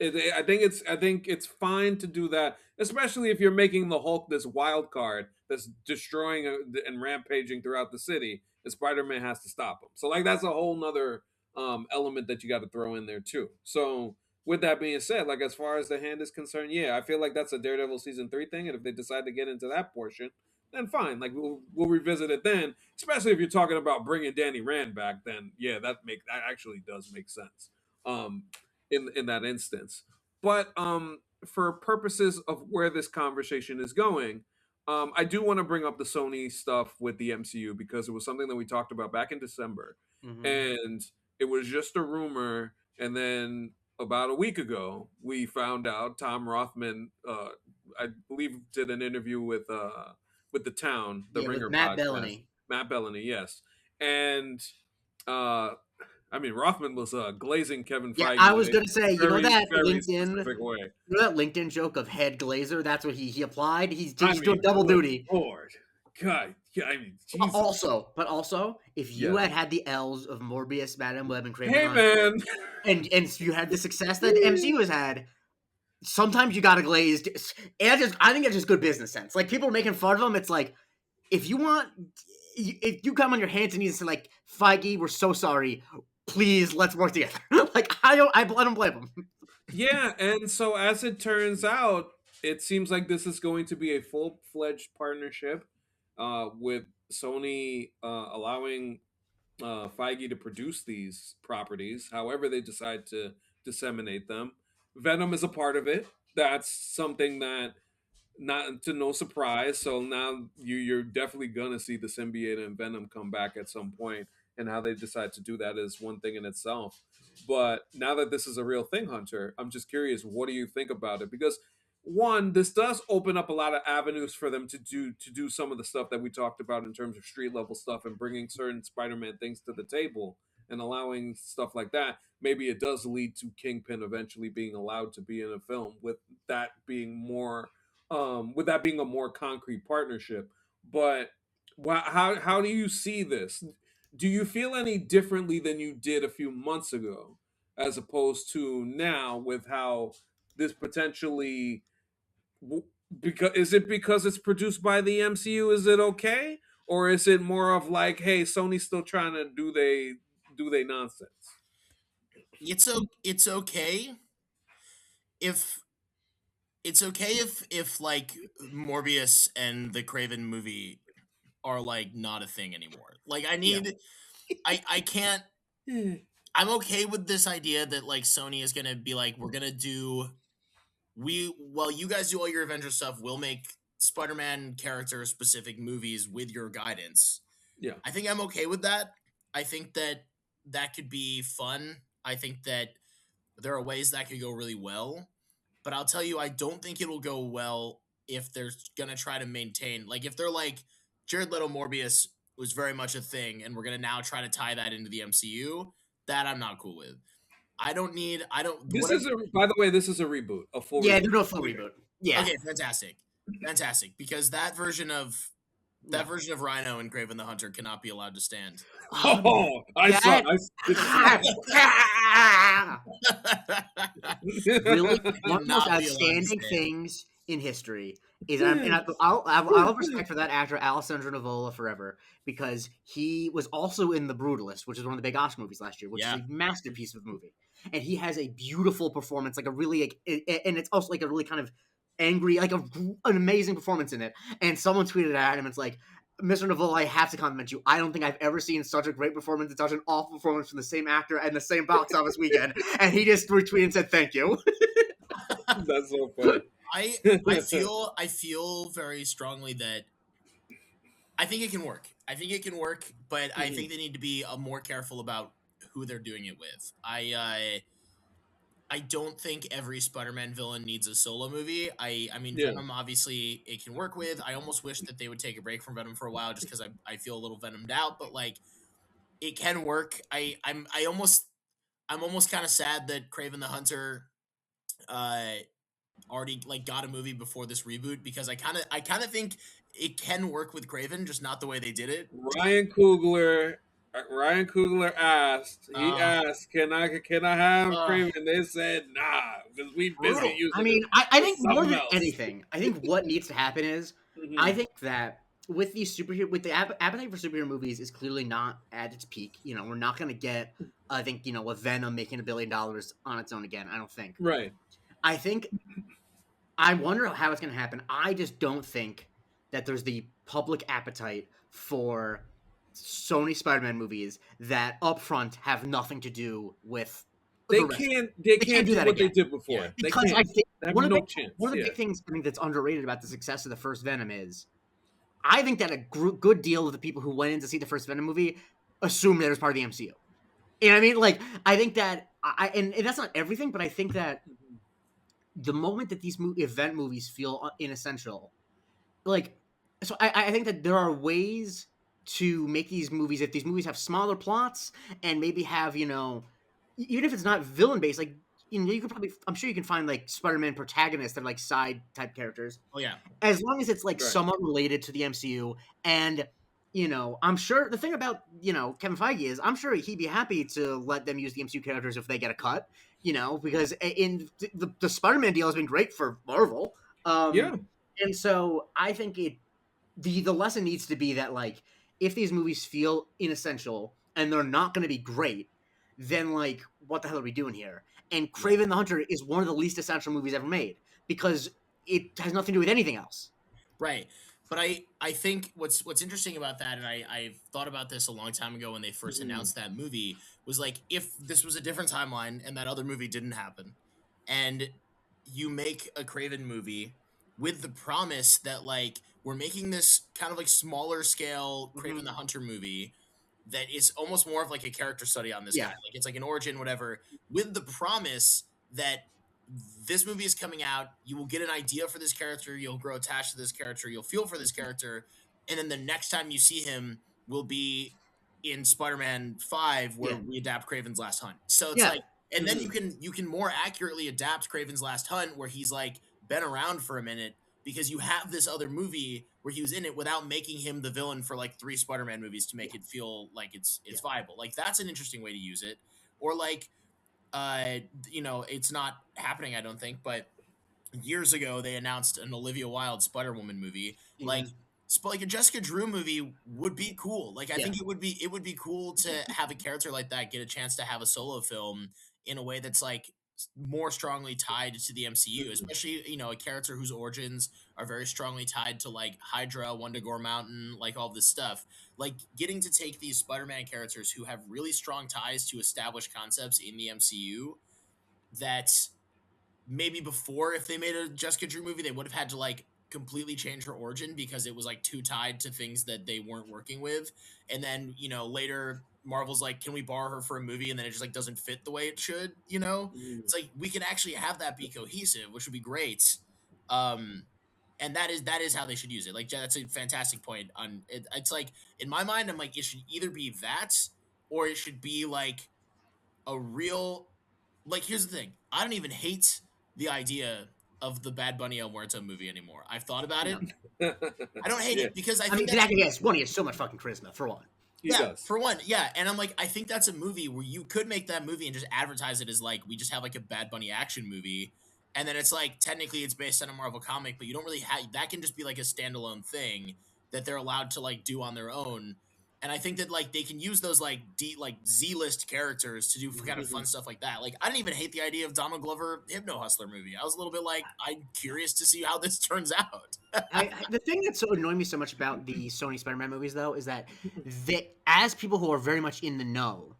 I think it's fine to do that, especially if you're making the Hulk this wild card that's destroying and rampaging throughout the city. And Spider-Man has to stop him. So like that's a whole nother element that you got to throw in there too. So with that being said, like as far as the Hand is concerned, yeah, I feel like that's a Daredevil season 3 thing, and if they decide to get into that portion, then fine. Like we'll revisit it then. Especially if you're talking about bringing Danny Rand back, then yeah, that actually does make sense. Um, in that instance, but for purposes of where this conversation is going, I do want to bring up the Sony stuff with the MCU because it was something that we talked about back in December, Mm-hmm. and it was just a rumor, and then about a week ago we found out Tom Rothman, I believe, did an interview with the Town, the Yeah, with Ringer Matt podcast. Bellany. Matt Bellany, yes, and uh, I mean Rothman was glazing Kevin Yeah, Feige I in was a gonna say, very very LinkedIn, specific way. LinkedIn joke of head glazer? That's what he applied. I He's doing mean, double good duty. lord, God, yeah, I mean, Jesus, But also, if you yes. had the L's of Morbius, Madam Web, and Craven Hey Run, man, and you had the success that MCU has had, sometimes you gotta glaze. I think it's just good business sense. Like people are making fun of him. It's like if you want, if you come on your hands and knees and say like Feige, we're so sorry. Please, let's work together. Like I don't blame him. yeah, and so as it turns out, it seems like this is going to be a full-fledged partnership with Sony allowing Feige to produce these properties, however they decide to disseminate them. Venom is a part of it. That's something that not to no surprise. So now you're definitely gonna see the symbiote and Venom come back at some point, and how they decide to do that is one thing in itself. But now that this is a real thing, Hunter, I'm just curious, what do you think about it? Because one, this does open up a lot of avenues for them to do some of the stuff that we talked about in terms of street level stuff and bringing certain Spider-Man things to the table and allowing stuff like that. Maybe it does lead to Kingpin eventually being allowed to be in a film, that being more with that being a more concrete partnership. But how do you see this? Do you feel any differently than you did a few months ago, as opposed to now with how this potentially? Because is it because it's produced by the MCU? Is it okay, or is it more of like, hey, Sony's still trying to do they nonsense? It's okay if if like Morbius and the Craven movie are like not a thing anymore. Like Yeah. I can't. I'm okay with this idea that like Sony is gonna be like, we're gonna do well, you guys do all your Avengers stuff, we'll make Spider-Man character specific movies with your guidance. Yeah. I think I'm okay with that. I think that that could be fun. I think that there are ways that could go really well. But I'll tell you, I don't think it'll go well if they're gonna try to maintain, like, if they're like Jared Leto Morbius was very much a thing, and we're gonna now try to tie that into the MCU. That I'm not cool with. I don't need. I don't. This Whatever. is by the way, this is a reboot, a full Yeah, reboot. they're doing a full reboot. Yeah. Okay, fantastic. Because that version of Rhino and Craven the Hunter cannot be allowed to stand. Oh, I saw. Really, one of the most outstanding things in history is, and I'll have respect for that actor, Alessandro Nivola, forever, because he was also in The Brutalist, which is one of the big Oscar movies last year, which is a masterpiece of a movie, and he has a beautiful performance, like a really, like, and it's also like a really kind of angry, like an amazing performance in it. And someone tweeted at him, it's like, Mr. Nivola, I have to compliment you. I don't think I've ever seen such a great performance and such an awful performance from the same actor and the same box office weekend. And he just retweeted and said, "Thank you." That's so funny. I feel very strongly that I think it can work. But I think they need to be more careful about who they're doing it with. I don't think every Spider-Man villain needs a solo movie. I mean, Venom, obviously, it can work with. I almost wish that they would take a break from Venom for a while, just because I feel a little Venomed out. But like, it can work. I'm almost kind of sad that Craven the Hunter already like got a movie before this reboot, because I kind of think it can work with Craven, just not the way they did it. Ryan Coogler asked. He asked, "Can I have Craven?" They said, "Nah, because we busy using." I mean, I think more than anything, I think what needs to happen is, I think that with these superhero, with the appetite for superhero movies is clearly not at its peak. You know, we're not going to get, I think, with Venom making $1 billion on its own again. I don't think. Right. I think. I wonder how it's going to happen. I just don't think that there's the public appetite for Sony Spider-Man movies that upfront have nothing to do with. They can't do that what again. They did before. Yeah. Because I think one of the big things I think that's underrated about the success of the first Venom is, I think that a good deal of the people who went in to see the first Venom movie assumed that it was part of the MCU. You know what I mean? Like, I think that and that's not everything, but I think that the moment that these event movies feel inessential, like, so I think that there are ways to make these movies, if these movies have smaller plots and maybe have, even if it's not villain based, like, you could probably, I'm sure you can find like Spider-Man protagonists that are like side type characters. Oh yeah. As long as it's like somewhat related to the MCU. And, I'm sure the thing about, Kevin Feige is, I'm sure he'd be happy to let them use the MCU characters if they get a cut, because in the Spider-Man deal has been great for Marvel. And so I think the lesson needs to be that, like, if these movies feel inessential and they're not going to be great, then, like, what the hell are we doing here? And Craven the Hunter is one of the least essential movies ever made, because it has nothing to do with anything else. Right. But I think what's interesting about that, and I've thought about this a long time ago when they first announced that movie, was like, if this was a different timeline and that other movie didn't happen, and you make a Craven movie with the promise that like we're making this kind of like smaller scale Kraven the Hunter movie that is almost more of like a character study on this guy. Like it's like an origin, whatever, with the promise that this movie is coming out. You will get an idea for this character. You'll grow attached to this character. You'll feel for this character. And then the next time you see him will be in Spider-Man 5 where we adapt Kraven's Last Hunt. So it's like, and then you can more accurately adapt Kraven's Last Hunt where he's like been around for a minute because you have this other movie where he was in it without making him the villain for like 3 Spider-Man movies to make it feel like it's viable. Like that's an interesting way to use it. Or like, you know, it's not happening, I don't think, but years ago they announced an Olivia Wilde Spider-Woman movie. Like a Jessica Drew movie would be cool. Like I think it would be cool to have a character like that get a chance to have a solo film in a way that's like more strongly tied to the MCU, especially, you know, a character whose origins are very strongly tied to like Hydra, Wundagore Mountain, like all this stuff. Like getting to take these Spider-Man characters who have really strong ties to established concepts in the MCU that maybe before, if they made a Jessica Drew movie, they would have had to like completely change her origin because it was like too tied to things that they weren't working with. And then, you know, later Marvel's like, can we borrow her for a movie? And then it just like doesn't fit the way it should, you know? It's like we can actually have that be cohesive, which would be great. And that is how they should use it. Like that's a fantastic point on it. It's like in my mind, I'm like, it should either be that or it should be like a real, like, here's the thing. I don't even hate the idea of the Bad Bunny El Muerto movie anymore. I've thought about it. I don't hate it because I think Bunny has so much fucking charisma, for one. For one, yeah. And I'm like, I think that's a movie where you could make that movie and just advertise it as like, we just have like a Bad Bunny action movie. And then it's like, technically it's based on a Marvel comic, but you don't really have, that can just be like a standalone thing that they're allowed to like do on their own. And I think that like they can use those like Z-list characters to do kind of fun stuff like that. Like I didn't even hate the idea of Donald Glover Hypno Hustler movie. I was a little bit like, I'm curious to see how this turns out. The thing that's so annoying me so much about the Sony Spider-Man movies, though, is that as people who are very much in the know,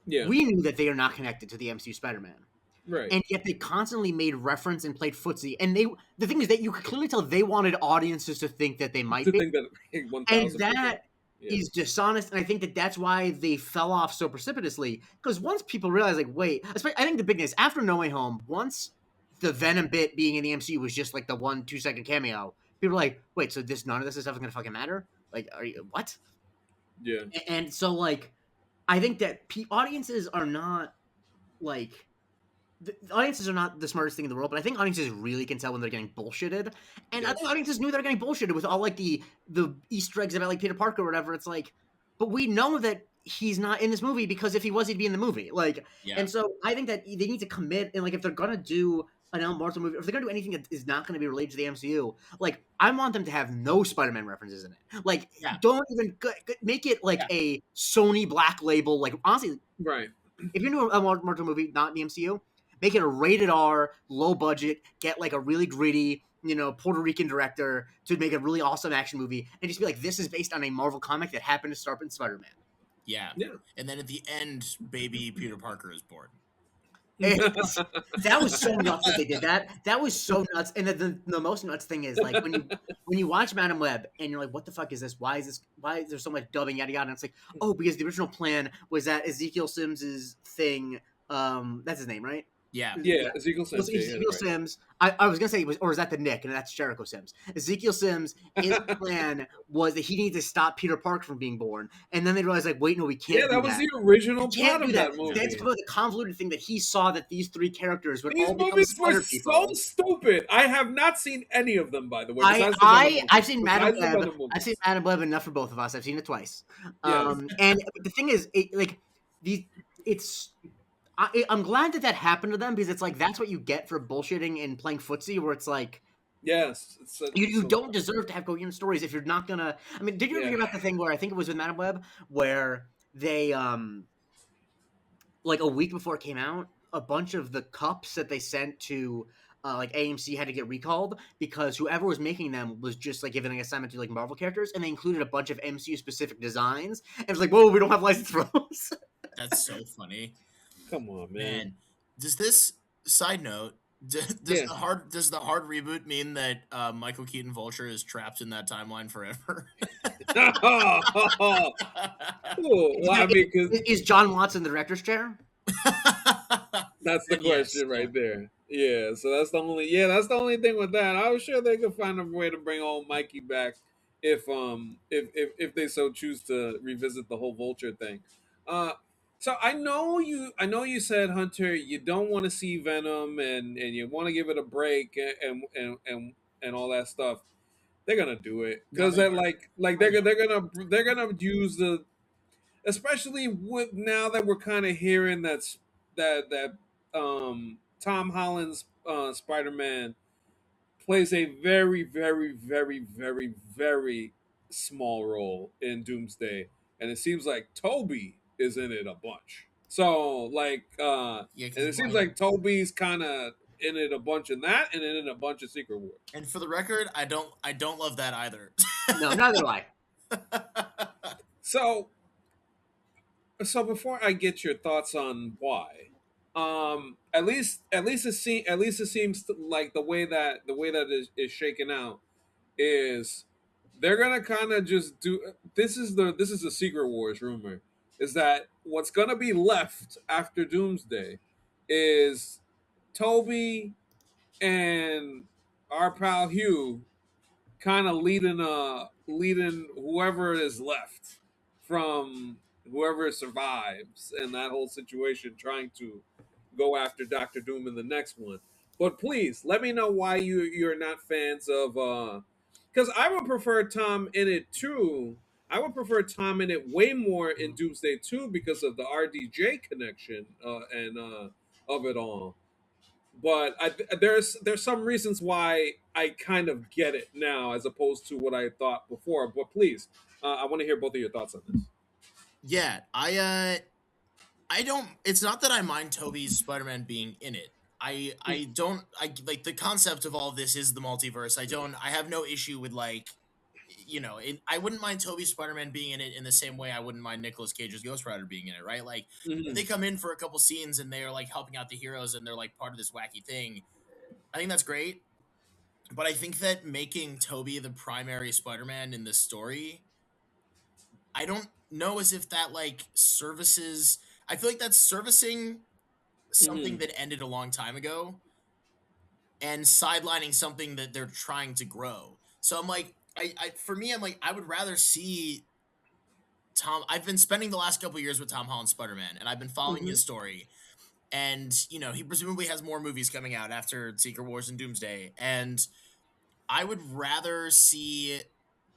we knew that they are not connected to the MCU Spider-Man. Right. And yet they constantly made reference and played footsie. And the thing is that you could clearly tell they wanted audiences to think that they might be. And that is dishonest. And I think that that's why they fell off so precipitously. Because once people realize, like, wait, I think the big thing is after No Way Home, once the Venom bit being in the MCU was just like the 1-2 second cameo, people were like, wait, so none of this stuff is going to fucking matter? Like, are you, what? Yeah. And so, like, I think that audiences are not, like, the audiences are not the smartest thing in the world, but I think audiences really can tell when they're getting bullshitted. And I think audiences knew they were getting bullshitted with all, like, the Easter eggs about, like, Peter Parker or whatever. It's like, but we know that he's not in this movie because if he was, he'd be in the movie. Like, and so I think that they need to commit, and, like, if they're going to do an El Muerto movie, or if they're going to do anything that is not going to be related to the MCU, like, I want them to have no Spider-Man references in it. Like, don't even make it, like, a Sony Black Label. Like, honestly, right. If you're doing a El Muerto movie, not in the MCU, make it a rated R, low budget, get like a really gritty, you know, Puerto Rican director to make a really awesome action movie, and just be like, this is based on a Marvel comic that happened to start in Spider-Man. Yeah. And then at the end, baby Peter Parker is born. That was so nuts that they did that. That was so nuts. And the most nuts thing is, like, when you watch Madam Web and you're like, what the fuck is this? Why is there so much dubbing, yada yada? And it's like, oh, because the original plan was that Ezekiel Sims's thing, that's his name, right? Yeah, Ezekiel Sims. Ezekiel Sims. I was gonna say, or is that the Nick? And that's Jericho Sims. Ezekiel Sims. His plan was that he needed to stop Peter Parker from being born, and then they realized, like, wait, no, we can't. Yeah, that was the original plot of that movie. That's the convoluted thing that he saw that these 3 characters would all become movies were people. So stupid. I have not seen any of them, by the way. I've seen Madam Web. I've seen Madam Web enough for both of us. I've seen it twice. And the thing is, I'm glad that happened to them, because it's like, that's what you get for bullshitting and playing footsie, where it's like, yes, you don't deserve to have coherent stories if you're not gonna. I mean, did you ever hear about the thing where I think it was with Madam Web, where they like a week before it came out, a bunch of the cups that they sent to like AMC had to get recalled because whoever was making them was just like giving an assignment to like Marvel characters, and they included a bunch of MCU specific designs, and it was like, whoa, we don't have license for those. That's so funny. Come on, man. Does this, side note, Does the hard reboot mean that Michael Keaton Vulture is trapped in that timeline forever? Well, I mean, because is John Watson the director's chair? that's the question right there. Yeah, so that's the only thing with that. I was sure they could find a way to bring old Mikey back if they so choose to revisit the whole Vulture thing. Uh, so I know you said, Hunter, you don't want to see Venom and you want to give it a break and all that stuff. They're gonna do it No, because they're like they're gonna use the, especially with now that we're kind of hearing that Tom Holland's Spider-Man plays a very, very, very, very, very small role in Doomsday, and it seems like Toby is in it a bunch. So and it seems like Toby's kind of in it a bunch in that, and in a bunch of Secret Wars. And for the record, I don't love that either. No, neither do I. So before I get your thoughts on why, at least it seems like the way that is shaken out is they're gonna kind of just do. This is the Secret Wars rumor, is that what's gonna be left after Doomsday is Toby and our pal Hugh kind of leading whoever is left from whoever survives in that whole situation, trying to go after Doctor Doom in the next one. But please let me know why you're not fans of because I would prefer Tom in it too. I would prefer Tom in it way more in Doomsday 2 because of the RDJ connection and of it all. But there's some reasons why I kind of get it now as opposed to what I thought before. But please, I want to hear both of your thoughts on this. Yeah, I don't. It's not that I mind Toby's Spider-Man being in it. I don't. I like the concept of all of this is the multiverse. I have no issue with I wouldn't mind Toby's Spider-Man being in it in the same way I wouldn't mind Nicolas Cage's Ghost Rider being in it, right? Like if they come in for a couple scenes and they're like helping out the heroes and they're like part of this wacky thing, I think that's great. But I think that making Toby the primary Spider-Man in this story, I don't know as if that like services. I feel like that's servicing something that ended a long time ago and sidelining something that they're trying to grow. So I'm like, for me, I'm like, I would rather see Tom. I've been spending the last couple years with Tom Holland Spider-Man, and I've been following his story. And he presumably has more movies coming out after Secret Wars and Doomsday, and I would rather see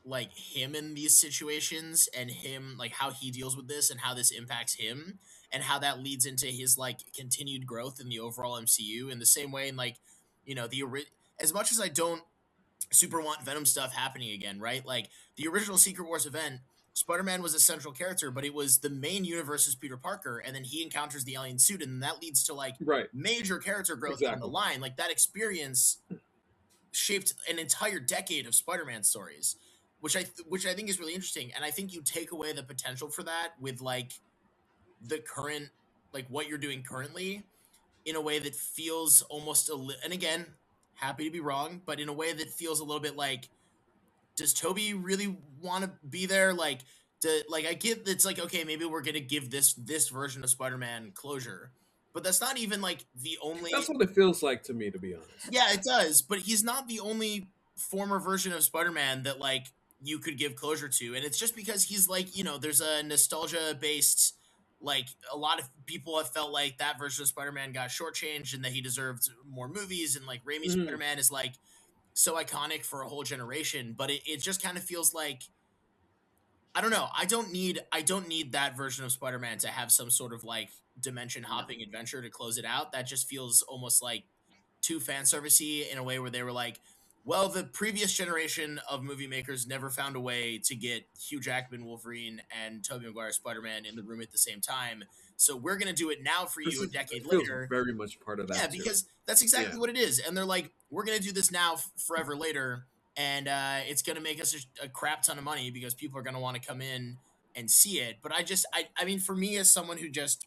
like him in these situations and him like how he deals with this and how this impacts him and how that leads into his like continued growth in the overall MCU in the same way. And like as much as I don't super want Venom stuff happening again, right? Like the original Secret Wars event, Spider-Man was a central character, but it was the main universe is Peter Parker, and then he encounters the alien suit, and that leads to like major character growth down the line. Like that experience shaped an entire decade of Spider-Man stories, which I think is really interesting. And I think you take away the potential for that with like the current, like what you're doing currently, in a way that feels almost and again, happy to be wrong, but in a way that feels a little bit like, does Toby really want to be there? Like, I get it's like, okay, maybe we're gonna give this version of Spider-Man closure, but that's not even like the only. That's what it feels like to me, to be honest. Yeah, it does, but he's not the only former version of Spider-Man that like you could give closure to, and it's just because he's like, there's a nostalgia based. Like a lot of people have felt like that version of Spider-Man got shortchanged and that he deserved more movies, and like Raimi's Spider-Man is like so iconic for a whole generation, but it just kind of feels like, I don't know. I don't need that version of Spider-Man to have some sort of like dimension hopping adventure to close it out. That just feels almost like too fan servicey in a way where they were like, well, the previous generation of movie makers never found a way to get Hugh Jackman Wolverine and Tobey Maguire Spider-Man in the room at the same time. So we're going to do it now for you a decade later. Very much part of that. Yeah, because that's exactly what it is. And they're like, we're going to do this now forever later. And it's going to make us a crap ton of money because people are going to want to come in and see it. But I mean, for me as someone who just,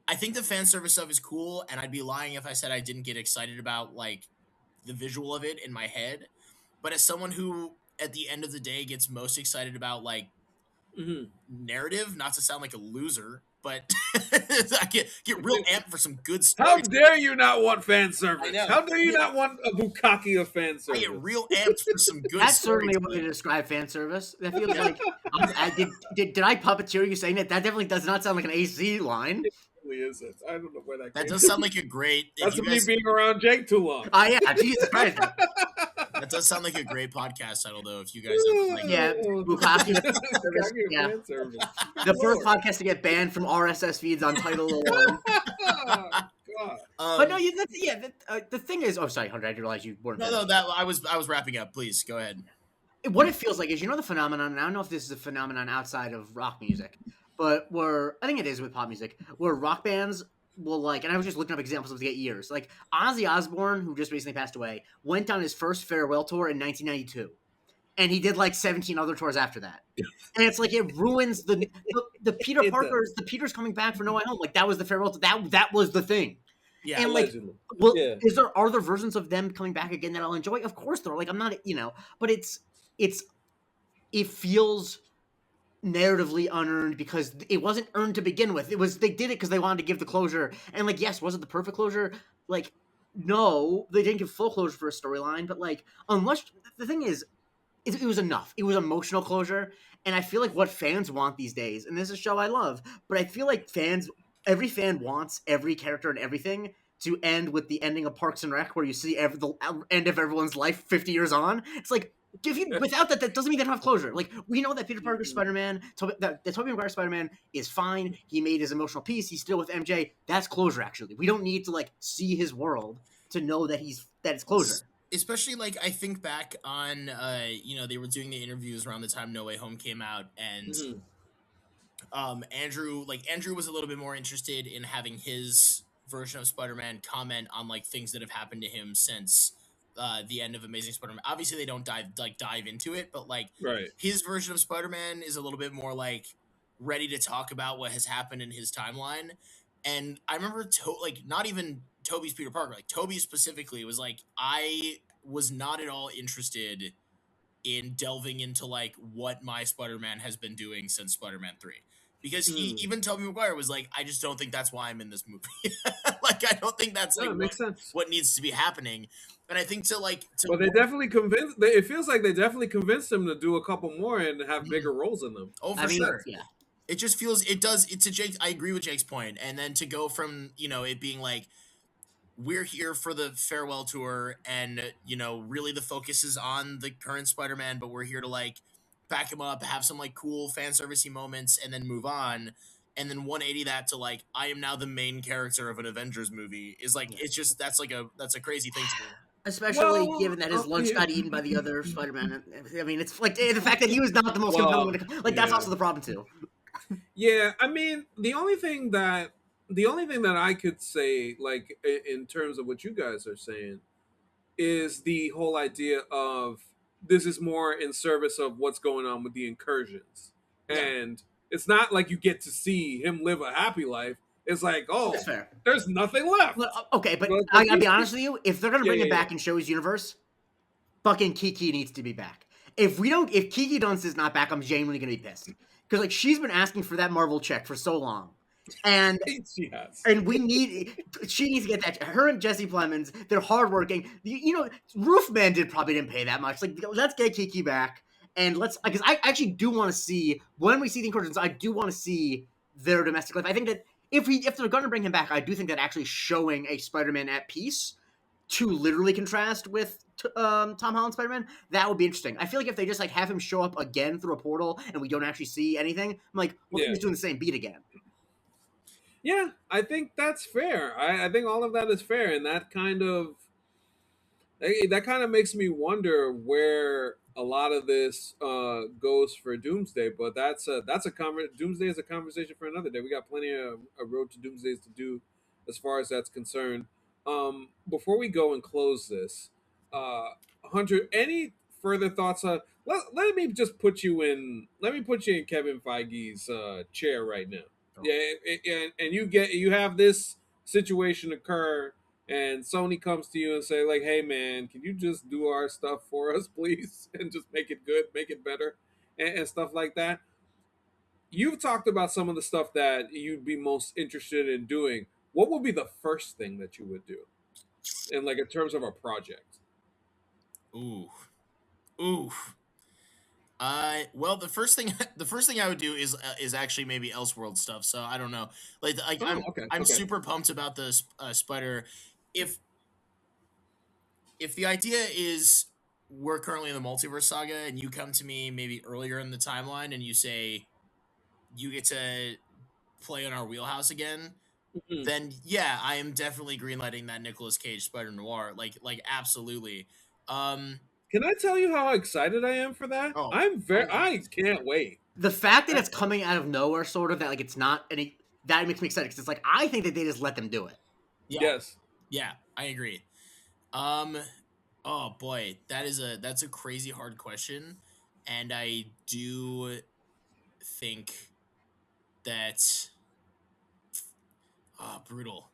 I think the fan service stuff is cool, and I'd be lying if I said I didn't get excited about like the visual of it in my head. But as someone who, at the end of the day, gets most excited about like narrative, not to sound like a loser, but I get real amped for some good How stories. dare you not want fan service? How dare you not want a bukkake of fan service? I get real amped for some good That's stories. certainly a way to describe fan service. That feels like did I puppeteer you saying that? That definitely does not sound like an AC line. It really isn't. I don't know where that came That does from. sound like a great. That's me being around Jake too long. Oh yeah, Jesus Christ. That does sound like a great podcast title, though. If you guys ever, like, yeah, bukkake service. Yeah. The first podcast to get banned from RSS feeds on Title alone. But no, the thing is, oh sorry, Hunter, I didn't realize you weren't. No, that I was wrapping up. Please go ahead. What it feels like is, the phenomenon, and I don't know if this is a phenomenon outside of rock music, but I think it is with pop music, where rock bands will like, and I was just looking up examples of the years, like Ozzy Osbourne, who just recently passed away, went on his first farewell tour in 1992. And he did like 17 other tours after that. And it's like, it ruins the Peter Parker's, the Peter's coming back for No Way Home. Like that was the farewell, that was the thing. Yeah, and like, well, are there versions of them coming back again that I'll enjoy? Of course there are. Like I'm not, but it feels narratively unearned because it wasn't earned to begin with. They did it because they wanted to give the closure. And like, yes, was it the perfect closure? Like, no, they didn't give full closure for a storyline. But like, unless the thing is, it was enough. It was emotional closure. And I feel like what fans want these days, and this is a show I love, but I feel like every fan wants every character and everything to end with the ending of Parks and Rec, where you see the end of everyone's life 50 years on. It's like, without that doesn't mean they don't have closure. Like, we know that Peter Parker Spider-Man, that Tobey Maguire Spider-Man is fine. He made his emotional peace. He's still with MJ. That's closure, actually. We don't need to, like, see his world to know that it's closure. Especially, like, I think back on, they were doing the interviews around the time No Way Home came out, and Andrew was a little bit more interested in having his version of Spider-Man comment on, like, things that have happened to him since the end of Amazing Spider-Man. Obviously, they don't dive into it, but, like, his version of Spider-Man is a little bit more, like, ready to talk about what has happened in his timeline. And I remember, not even Tobey's Peter Parker, like Tobey specifically was like, I was not at all interested in delving into like what my Spider-Man has been doing since Spider-Man 3. Because even Tobey Maguire was like, I just don't think that's why I'm in this movie. Like, I don't think that's what needs to be happening. And I think well, they definitely convinced. It feels like they definitely convinced him to do a couple more and have bigger roles in them. Oh, for sure. Yeah. It just feels, it's a Jake. I agree with Jake's point. And then to go from, it being like, we're here for the farewell tour and, really the focus is on the current Spider-Man, but we're here to like back him up, have some like cool fan servicey moments and then move on. And then 180 that to like, I am now the main character of an Avengers movie is like, it's just, that's a crazy thing to do. Especially given that his lunch got eaten by the other Spider-Man. I mean, it's like the fact that he was not the most compelling. Like, that's also the problem too. Yeah, I mean, the only thing that I could say, like, in terms of what you guys are saying, is the whole idea of this is more in service of what's going on with the incursions. Yeah. And it's not like you get to see him live a happy life. It's like, oh, there's nothing left. Okay, but I gotta be honest with you. If they're gonna bring it back and show his universe, fucking Kiki needs to be back. If Kiki Dunst is not back, I'm genuinely gonna be pissed. Because like she's been asking for that Marvel check for so long. And she has. And she needs to get that. Her and Jesse Plemons, they're hardworking. Roofman didn't pay that much. Like, let's get Kiki back. And because I actually do want to see, when we see the incursions, I do want to see their domestic life. I think that if they're going to bring him back, I do think that actually showing a Spider-Man at peace to literally contrast with Tom Holland Spider-Man, that would be interesting. I feel like if they just like have him show up again through a portal and we don't actually see anything, I'm like, well, he's doing the same beat again. Yeah, I think that's fair. I think all of that is fair, and that kind of makes me wonder where a lot of this goes for Doomsday. But Doomsday is a conversation for another day. We got plenty of a road to Doomsdays to do, as far as that's concerned. Before we go and close this, Hunter, any further thoughts on? Let me put you in Kevin Feige's chair right now. Yeah, and you have this situation occur, and Sony comes to you and say like, "Hey, man, can you just do our stuff for us, please, and just make it good, make it better, and stuff like that." You've talked about some of the stuff that you'd be most interested in doing. What would be the first thing that you would do, in like in terms of a project? Ooh, ooh. Well, the first thing I would do is actually maybe Elseworld stuff. So I don't know, like Oh, okay, I'm okay. super pumped about the Spider. If if the idea is we're currently in the multiverse saga, and you come to me maybe earlier in the timeline, and you say you get to play in our wheelhouse again, Mhm. then yeah, I am definitely greenlighting that Nicolas Cage Spider Noir. Like absolutely. Um. Can I tell you how excited I am for that? Oh. I can't wait. The fact that it's coming out of nowhere, sort of, that like it's not any, that makes me excited because it's like I think that they just let them do it. Yeah. Yes. Yeah. I agree. Um. Oh boy, that's a crazy hard question, and I do think that brutal,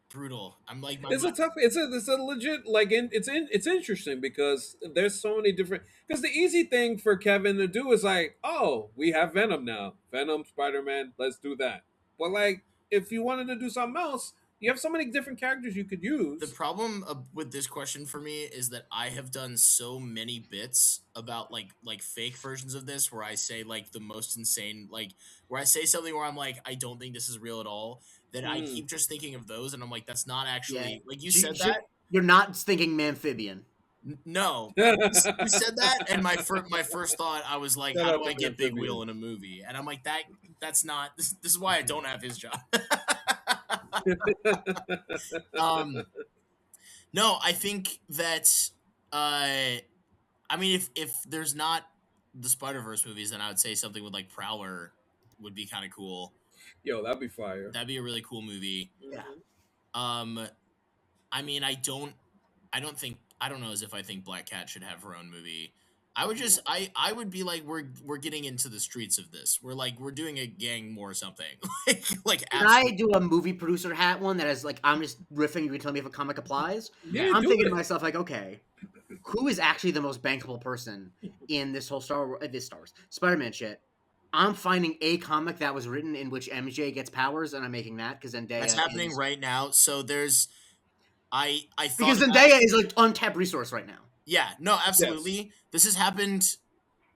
brutal. I'm like It's my a tough. It's a legit like. It's interesting because there's so many different. Because the easy thing for Kevin to do is like, oh, we have Venom now. Venom, Spider Man. Let's do that. But like, if you wanted to do something else, you have so many different characters you could the use. problem with this question for me is that I have done so many bits about like fake versions of this, where I say like the most insane, like where I say something where I'm like, I don't think this is real at all, that I Mm. keep just thinking of those, and I'm like, that's not Yeah, actually, like, you said you, that. you're not thinking Amphibian. No, you said that, and my first thought, I was like, Shout how do out I to get Big Wheel Amphibian. in a movie? And I'm like, that's not, this is why I don't have his job. um, no, I think that I mean, if there's not the Spider Verse movies, then I would say something with like Prowler would be kind of cool. Yo, that'd be fire. That'd be a really cool movie. Yeah, Mhm. Um, I mean, I don't think, I don't know as if I think Black Cat should have her own movie. I would just I would be like, we're getting into the streets of this. We're doing a gang war or something. Like can I absolutely. do a movie producer hat one that is like I'm just riffing? You can tell me if a comic applies. Yeah. Yeah, I'm do thinking to it. myself like, okay, who is actually the most bankable person in this whole Star Wars Spider-Man shit? I'm finding a comic that was written in which MJ gets powers, and I'm making that because That's Zendaya happening is right now. So there's I thought because about, Zendaya is like untapped resource right now. yeah, no, Yes. absolutely. This has happened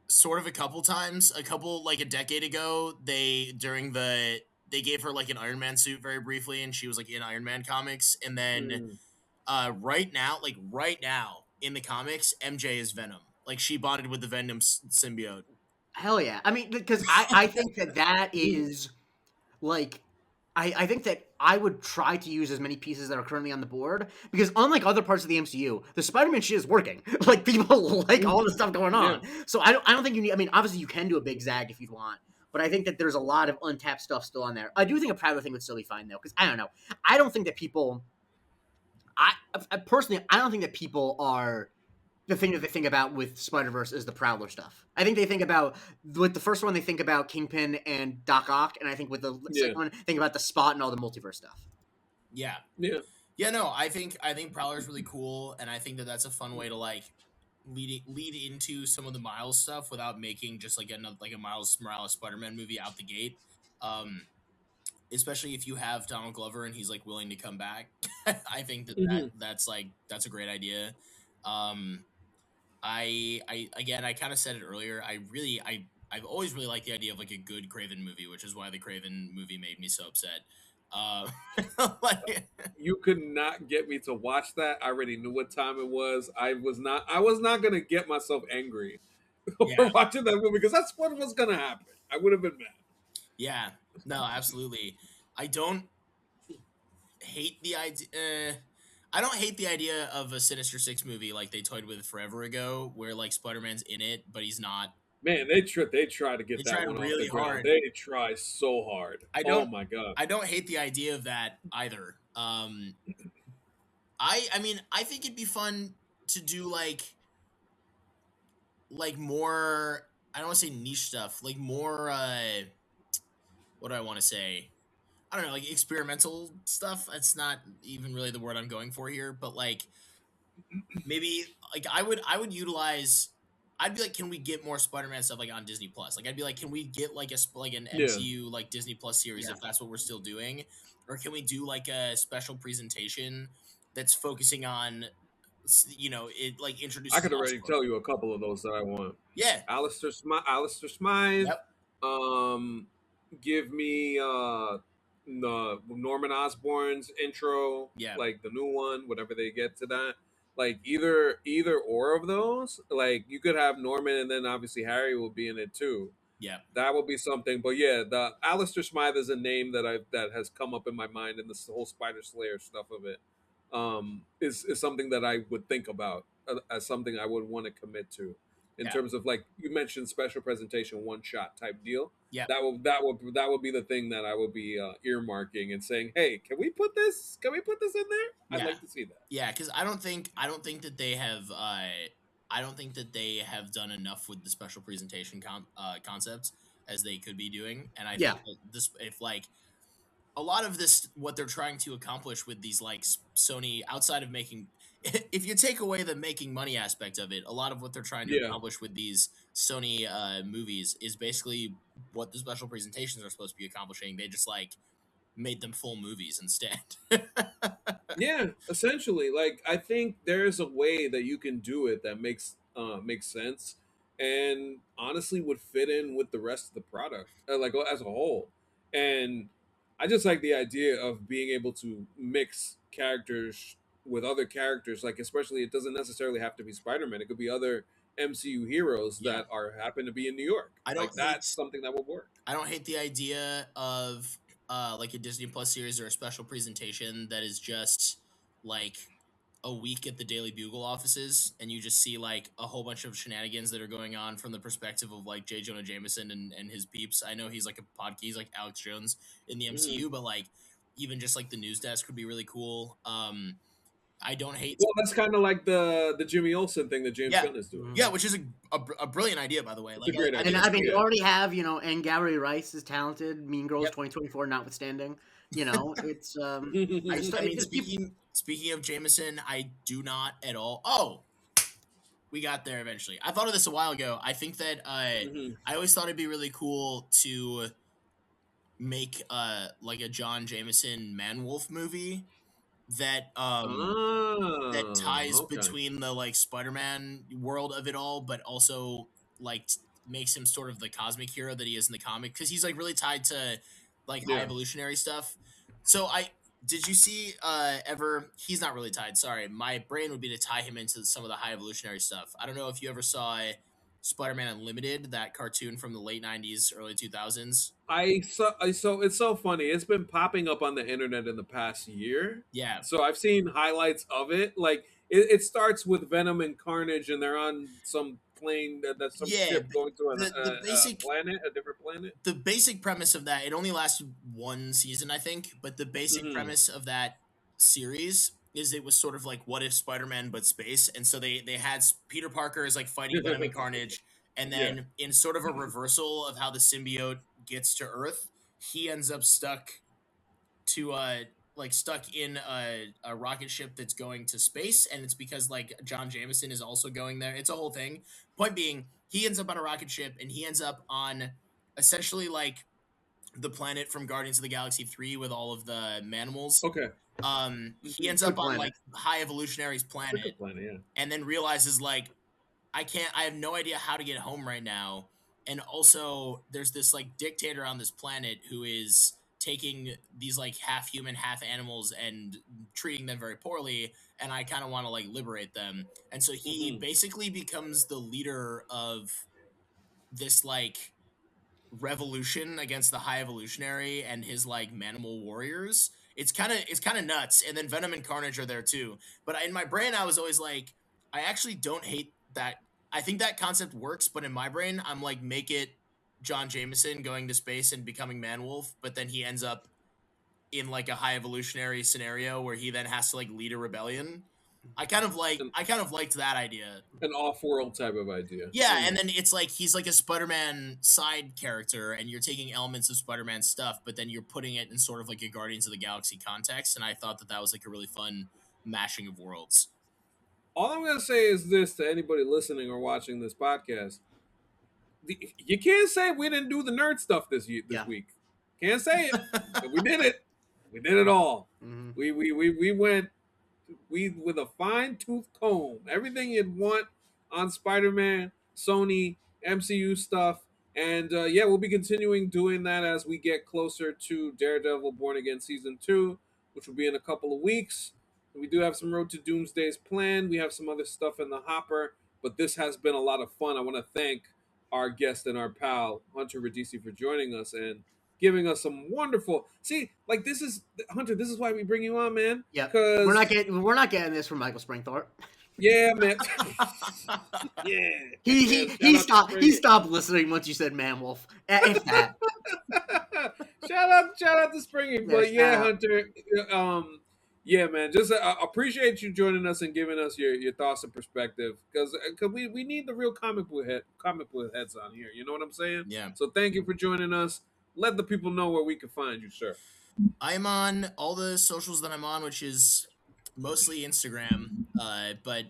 sort of a couple times. A couple, like a decade ago, they gave her like an Iron Man suit very briefly, and she was like in Iron Man comics. And then Mm. right now in the comics, MJ is Venom. Like, she bonded with the Venom symbiote. Hell yeah! I mean, because I think that that is like I think that I would try to use as many pieces that are currently on the board because unlike other parts of the MCU, the Spider-Man shit is working. Like people like all the stuff going Yeah. on. So I don't think you need. I mean, obviously you can do a big zag if you'd want, but I think that there's a lot of untapped stuff still on there. I do think a Prowler thing would still be fine though because I don't know. I don't think that people. I personally I don't think that people are the thing that they think about with Spider Verse is the Prowler stuff. I think they think about with the first one they think about Kingpin and Doc Ock, and I think with the Yeah. second one think about the Spot and all the multiverse stuff. Yeah, Yeah. yeah. No, I think Prowler's really cool, and I think that that's a fun way to like lead into some of the Miles stuff without making just like another, like a Miles Morales Spider-Man movie out the gate. Um, Especially if you have Donald Glover and he's like willing to come back. I think Hmm. that's a great idea. Um, I again, I kind of said it earlier. I've always really liked the idea of like a good Craven movie, which is why the Craven movie made me so upset. Uh, like, You could not get me to watch that. I already knew what time it was. I was not gonna get myself angry yeah, for watching that movie because that's what was gonna happen. I would have been mad. yeah, no, absolutely. I don't hate the idea. I don't hate the idea of a Sinister Six movie like they toyed with forever ago, where like Spider Man's in it, but he's not. Man, they try to They get that tried one off the really ground. hard. They try so hard. I Oh don't my god. I don't hate the idea of that either. I mean, I think it'd be fun to do like more, I don't want to say niche stuff, like more what do I want to say? I don't know, like experimental stuff. That's not even really the word I'm going for here, but like maybe like I would utilize. I'd be like, can we get more Spider-Man stuff like on Disney Plus? Like, I'd be like, can we get like like an Yeah, MCU like Disney Plus series if that's what we're still doing, or can we do like a special presentation that's focusing on it like I introduces could already Oscorp. tell you a couple of those that I want. Yeah. Alistair Smythe. Yep. Um, give me Norman Osborn's intro, Yeah. like the new one, whatever they get to that. Like either or of those. Like you could have Norman, and then obviously Harry will be in it too. Yeah. That would be something. But yeah, the Alistair Smythe is a name that has come up in my mind, and this whole Spider Slayer stuff of it is something that I would think about as something I would want to commit to, in Yeah. terms of, like you mentioned, special presentation, one shot type deal. Yeah. That would be the thing that I would be earmarking and saying, hey, can we put this in there? I'd Yeah. like to see that. Yeah, because I don't think that they have I don't think that they have done enough with the special presentation concepts as they could be doing, and I think that this if like a lot of this what they're trying to accomplish with these like Sony outside of making if you take away the making money aspect of it, a lot of what they're trying to Yeah. accomplish with these Sony movies is basically what the special presentations are supposed to be accomplishing. They just like made them full movies instead. Yeah, essentially. Like I think there's a way that you can do it that makes sense, and honestly would fit in with the rest of the product, like as a whole. And I just like the idea of being able to mix characters with other characters. Like especially, it doesn't necessarily have to be Spider-Man. It could be other MCU heroes Yeah. that happen to be in New York. I don't Like that's something that would work. I don't hate the idea of like a Disney Plus series or a special presentation that is just like a week at the Daily Bugle offices, and you just see like a whole bunch of shenanigans that are going on from the perspective of like J. Jonah Jameson and his peeps. I know he's like he's like Alex Jones in the MCU, but like even just like the news desk would be really cool. I don't hate. Well, that's kind of like the Jimmy Olsen thing that James Yeah. Gunn is doing. Yeah, which is a brilliant idea, by the way. It's a great idea. And I mean, Yeah. you already have, and Gary Rice is talented. Mean Girls 2024 notwithstanding, it's I mean, speaking of Jameson, I do not at all. Oh, we got there eventually. I thought of this a while ago. I think that I always thought it'd be really cool to make like a John Jameson Man-Wolf movie that that ties between the like Spider-Man world of it all, but also like makes him sort of the cosmic hero that he is in the comic, because he's like really tied to like high evolutionary stuff. So did you see ever? He's not really tied. Sorry, my brain would be to tie him into some of the high evolutionary stuff. I don't know if you ever saw Spider-Man Unlimited, that cartoon from the late '90s, early 2000s. I saw. It's so funny. It's been popping up on the internet in the past year. Yeah. So I've seen highlights of it. Like it starts with Venom and Carnage, and they're on some plane, that's some ship going to a different planet. The basic premise of that, it only lasted one season, I think, but the basic premise of that series is it was sort of like what if Spider-Man but space, and so they had Peter Parker is like fighting Venom and Carnage, and then in sort of a reversal of how the symbiote gets to Earth, he ends up stuck in a rocket ship that's going to space, and it's because like John Jameson is also going there. It's a whole thing. Point being, he ends up on a rocket ship, and he ends up on essentially like the planet from Guardians of the Galaxy 3 with all of the manimals. Okay. He ends up on like High Evolutionary's planet, and then realizes like I have no idea how to get home right now. And also there's this like dictator on this planet who is taking these like half human, half animals and treating them very poorly. And I kind of want to like liberate them. And so he basically becomes the leader of this like revolution against the High Evolutionary and his like manimal warriors. It's kind of nuts. And then Venom and Carnage are there too. But in my brain, I was always like, I actually don't hate that. I think that concept works, but in my brain, I'm like, make it John Jameson going to space and becoming Man-Wolf, but then he ends up in like a High Evolutionary scenario where he then has to like lead a rebellion. I kind of liked that idea. An off-world type of idea. Yeah, and then it's like he's like a Spider-Man side character, and you're taking elements of Spider-Man stuff, but then you're putting it in sort of like a Guardians of the Galaxy context, and I thought that was like a really fun mashing of worlds. All I'm gonna say is this to anybody listening or watching this podcast: you can't say we didn't do the nerd stuff this week. Can't say it, but we did it. We did it all. Mm-hmm. We went with a fine tooth comb. Everything you'd want on Spider-Man, Sony, MCU stuff. And we'll be continuing doing that as we get closer to Daredevil Born Again Season 2, which will be in a couple of weeks. We do have some Road to Doomsdays planned. We have some other stuff in the hopper, but this has been a lot of fun. I want to thank our guest and our pal, Hunter Radesi, for joining us and giving us some wonderful. See, like this is Hunter. This is why we bring you on, man. Yeah, because we're not getting this from Michael Springthorpe. Yeah, man. Yeah. He stopped listening once you said Man Wolf. If that. shout out to Springy, but Hunter. Yeah, man. Just appreciate you joining us and giving us your thoughts and perspective because we need the real comic book heads on here. You know what I'm saying? Yeah. So thank you for joining us. Let the people know where we can find you, sir. I'm on all the socials that I'm on, which is mostly Instagram. But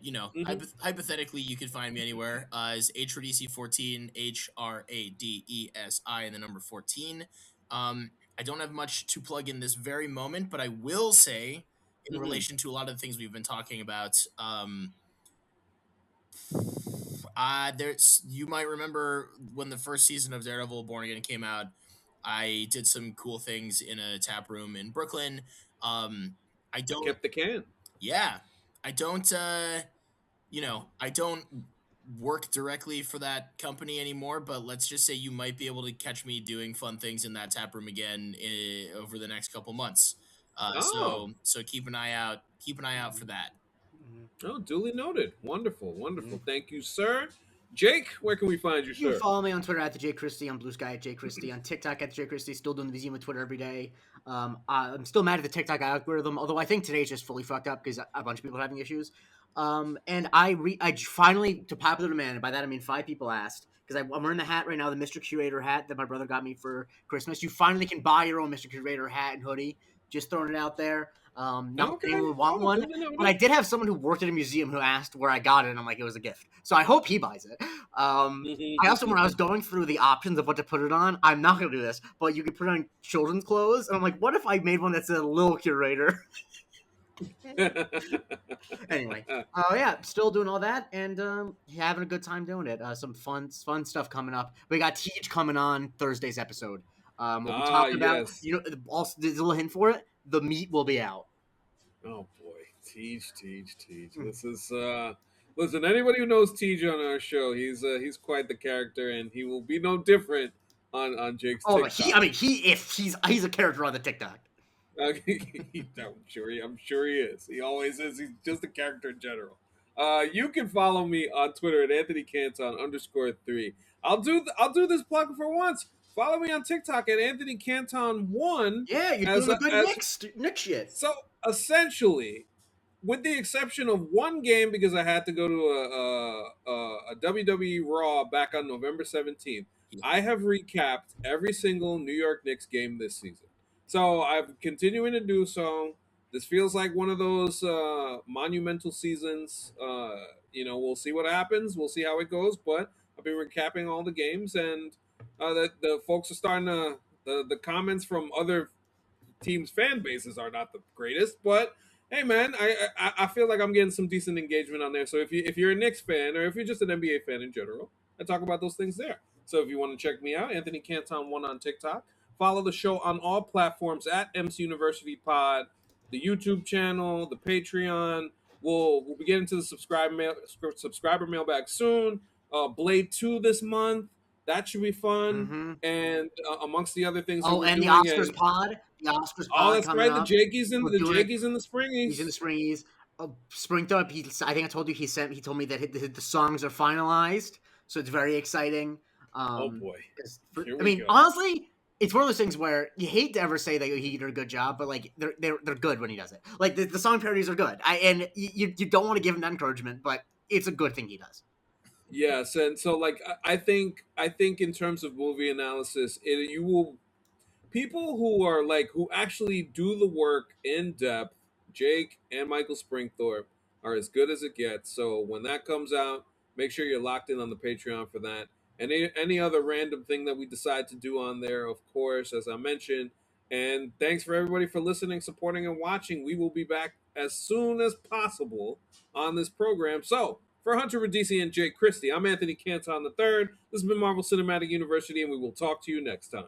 hypothetically, you could find me anywhere. Is HRadesi14, HRADESI, and the number 14. I don't have much to plug in this very moment, but I will say, in relation to a lot of the things we've been talking about, you might remember when the first season of Daredevil Born Again came out, I did some cool things in a tap room in Brooklyn. I don't kept the can. Yeah, I don't. I don't work directly for that company anymore. But let's just say you might be able to catch me doing fun things in that tap room again over the next couple months. So keep an eye out. Keep an eye out for that. Oh, duly noted. Wonderful. Thank you, sir. Jake, where can we find you, sir? You can follow me on Twitter at the Jake Christie, on Blue Sky at Jake Christie, on TikTok at the Jake Christie. Still doing the museum with Twitter every day. I'm still mad at the TikTok algorithm, although I think today's just fully fucked up because a bunch of people are having issues. And I finally, to popular demand, and by that I mean 5 people asked, because I'm wearing the hat right now, the Mr. Curator hat that my brother got me for Christmas. You finally can buy your own Mr. Curator hat and hoodie. Just throwing it out there. Not anyone would want one, but I did have someone who worked at a museum who asked where I got it, and I'm like, it was a gift. So I hope he buys it. I also, when I was going through the options of what to put it on, I'm not going to do this, but you could put it on children's clothes, and I'm like, what if I made one that said Lil Curator? Anyway, still doing all that, and having a good time doing it. Some fun stuff coming up. We got Tej coming on Thursday's episode. We'll be talking about, also, there's a little hint for it. The meat will be out. Oh boy, Tej. This is listen. Anybody who knows Tej on our show, he's quite the character, and he will be no different on Jake's TikTok. He's a character on the TikTok. I'm sure he is. He always is. He's just a character in general. You can follow me on Twitter at AnthonyCanton_3. I'll do this plug for once. Follow me on TikTok at AnthonyCanton1. Yeah, you're doing a good Nick shit. So essentially, with the exception of one game, because I had to go to a WWE Raw back on November 17th, I have recapped every single New York Knicks game this season. So I'm continuing to do so. This feels like one of those monumental seasons. We'll see what happens. We'll see how it goes. But I've been recapping all the games, and the folks are starting to. The comments from other teams' fan bases are not the greatest, but hey, man, I feel like I'm getting some decent engagement on there. So if you're a Knicks fan, or if you're just an NBA fan in general, I talk about those things there. So if you want to check me out, Anthony Canton1 on TikTok. Follow the show on all platforms at MC University Pod, the YouTube channel, the Patreon. We'll be getting to the subscriber mailbag soon. Blade 2 this month. That should be fun. And amongst the other things, and the Oscars pod. The Oscars pod. Oh, that's right. The Jakey's and the Springies. He's in the Springies. Springthorpe. I think I told you he told me that the songs are finalized, so it's very exciting. Oh boy! Honestly, it's one of those things where you hate to ever say that he did a good job, but like they're good when he does it. Like the song parodies are good. And you don't want to give him that encouragement, but it's a good thing he does. Yes, and so like I think in terms of movie analysis, you will people who actually do the work in depth. Jake and Michael Springthorpe are as good as it gets. So when that comes out, make sure you're locked in on the Patreon for that. And any other random thing that we decide to do on there, of course, as I mentioned. And thanks for everybody for listening, supporting, and watching. We will be back as soon as possible on this program. So for Hunter Radesi and Jake Christie, I'm Anthony Canton III. This has been Marvel Cinematic University, and we will talk to you next time.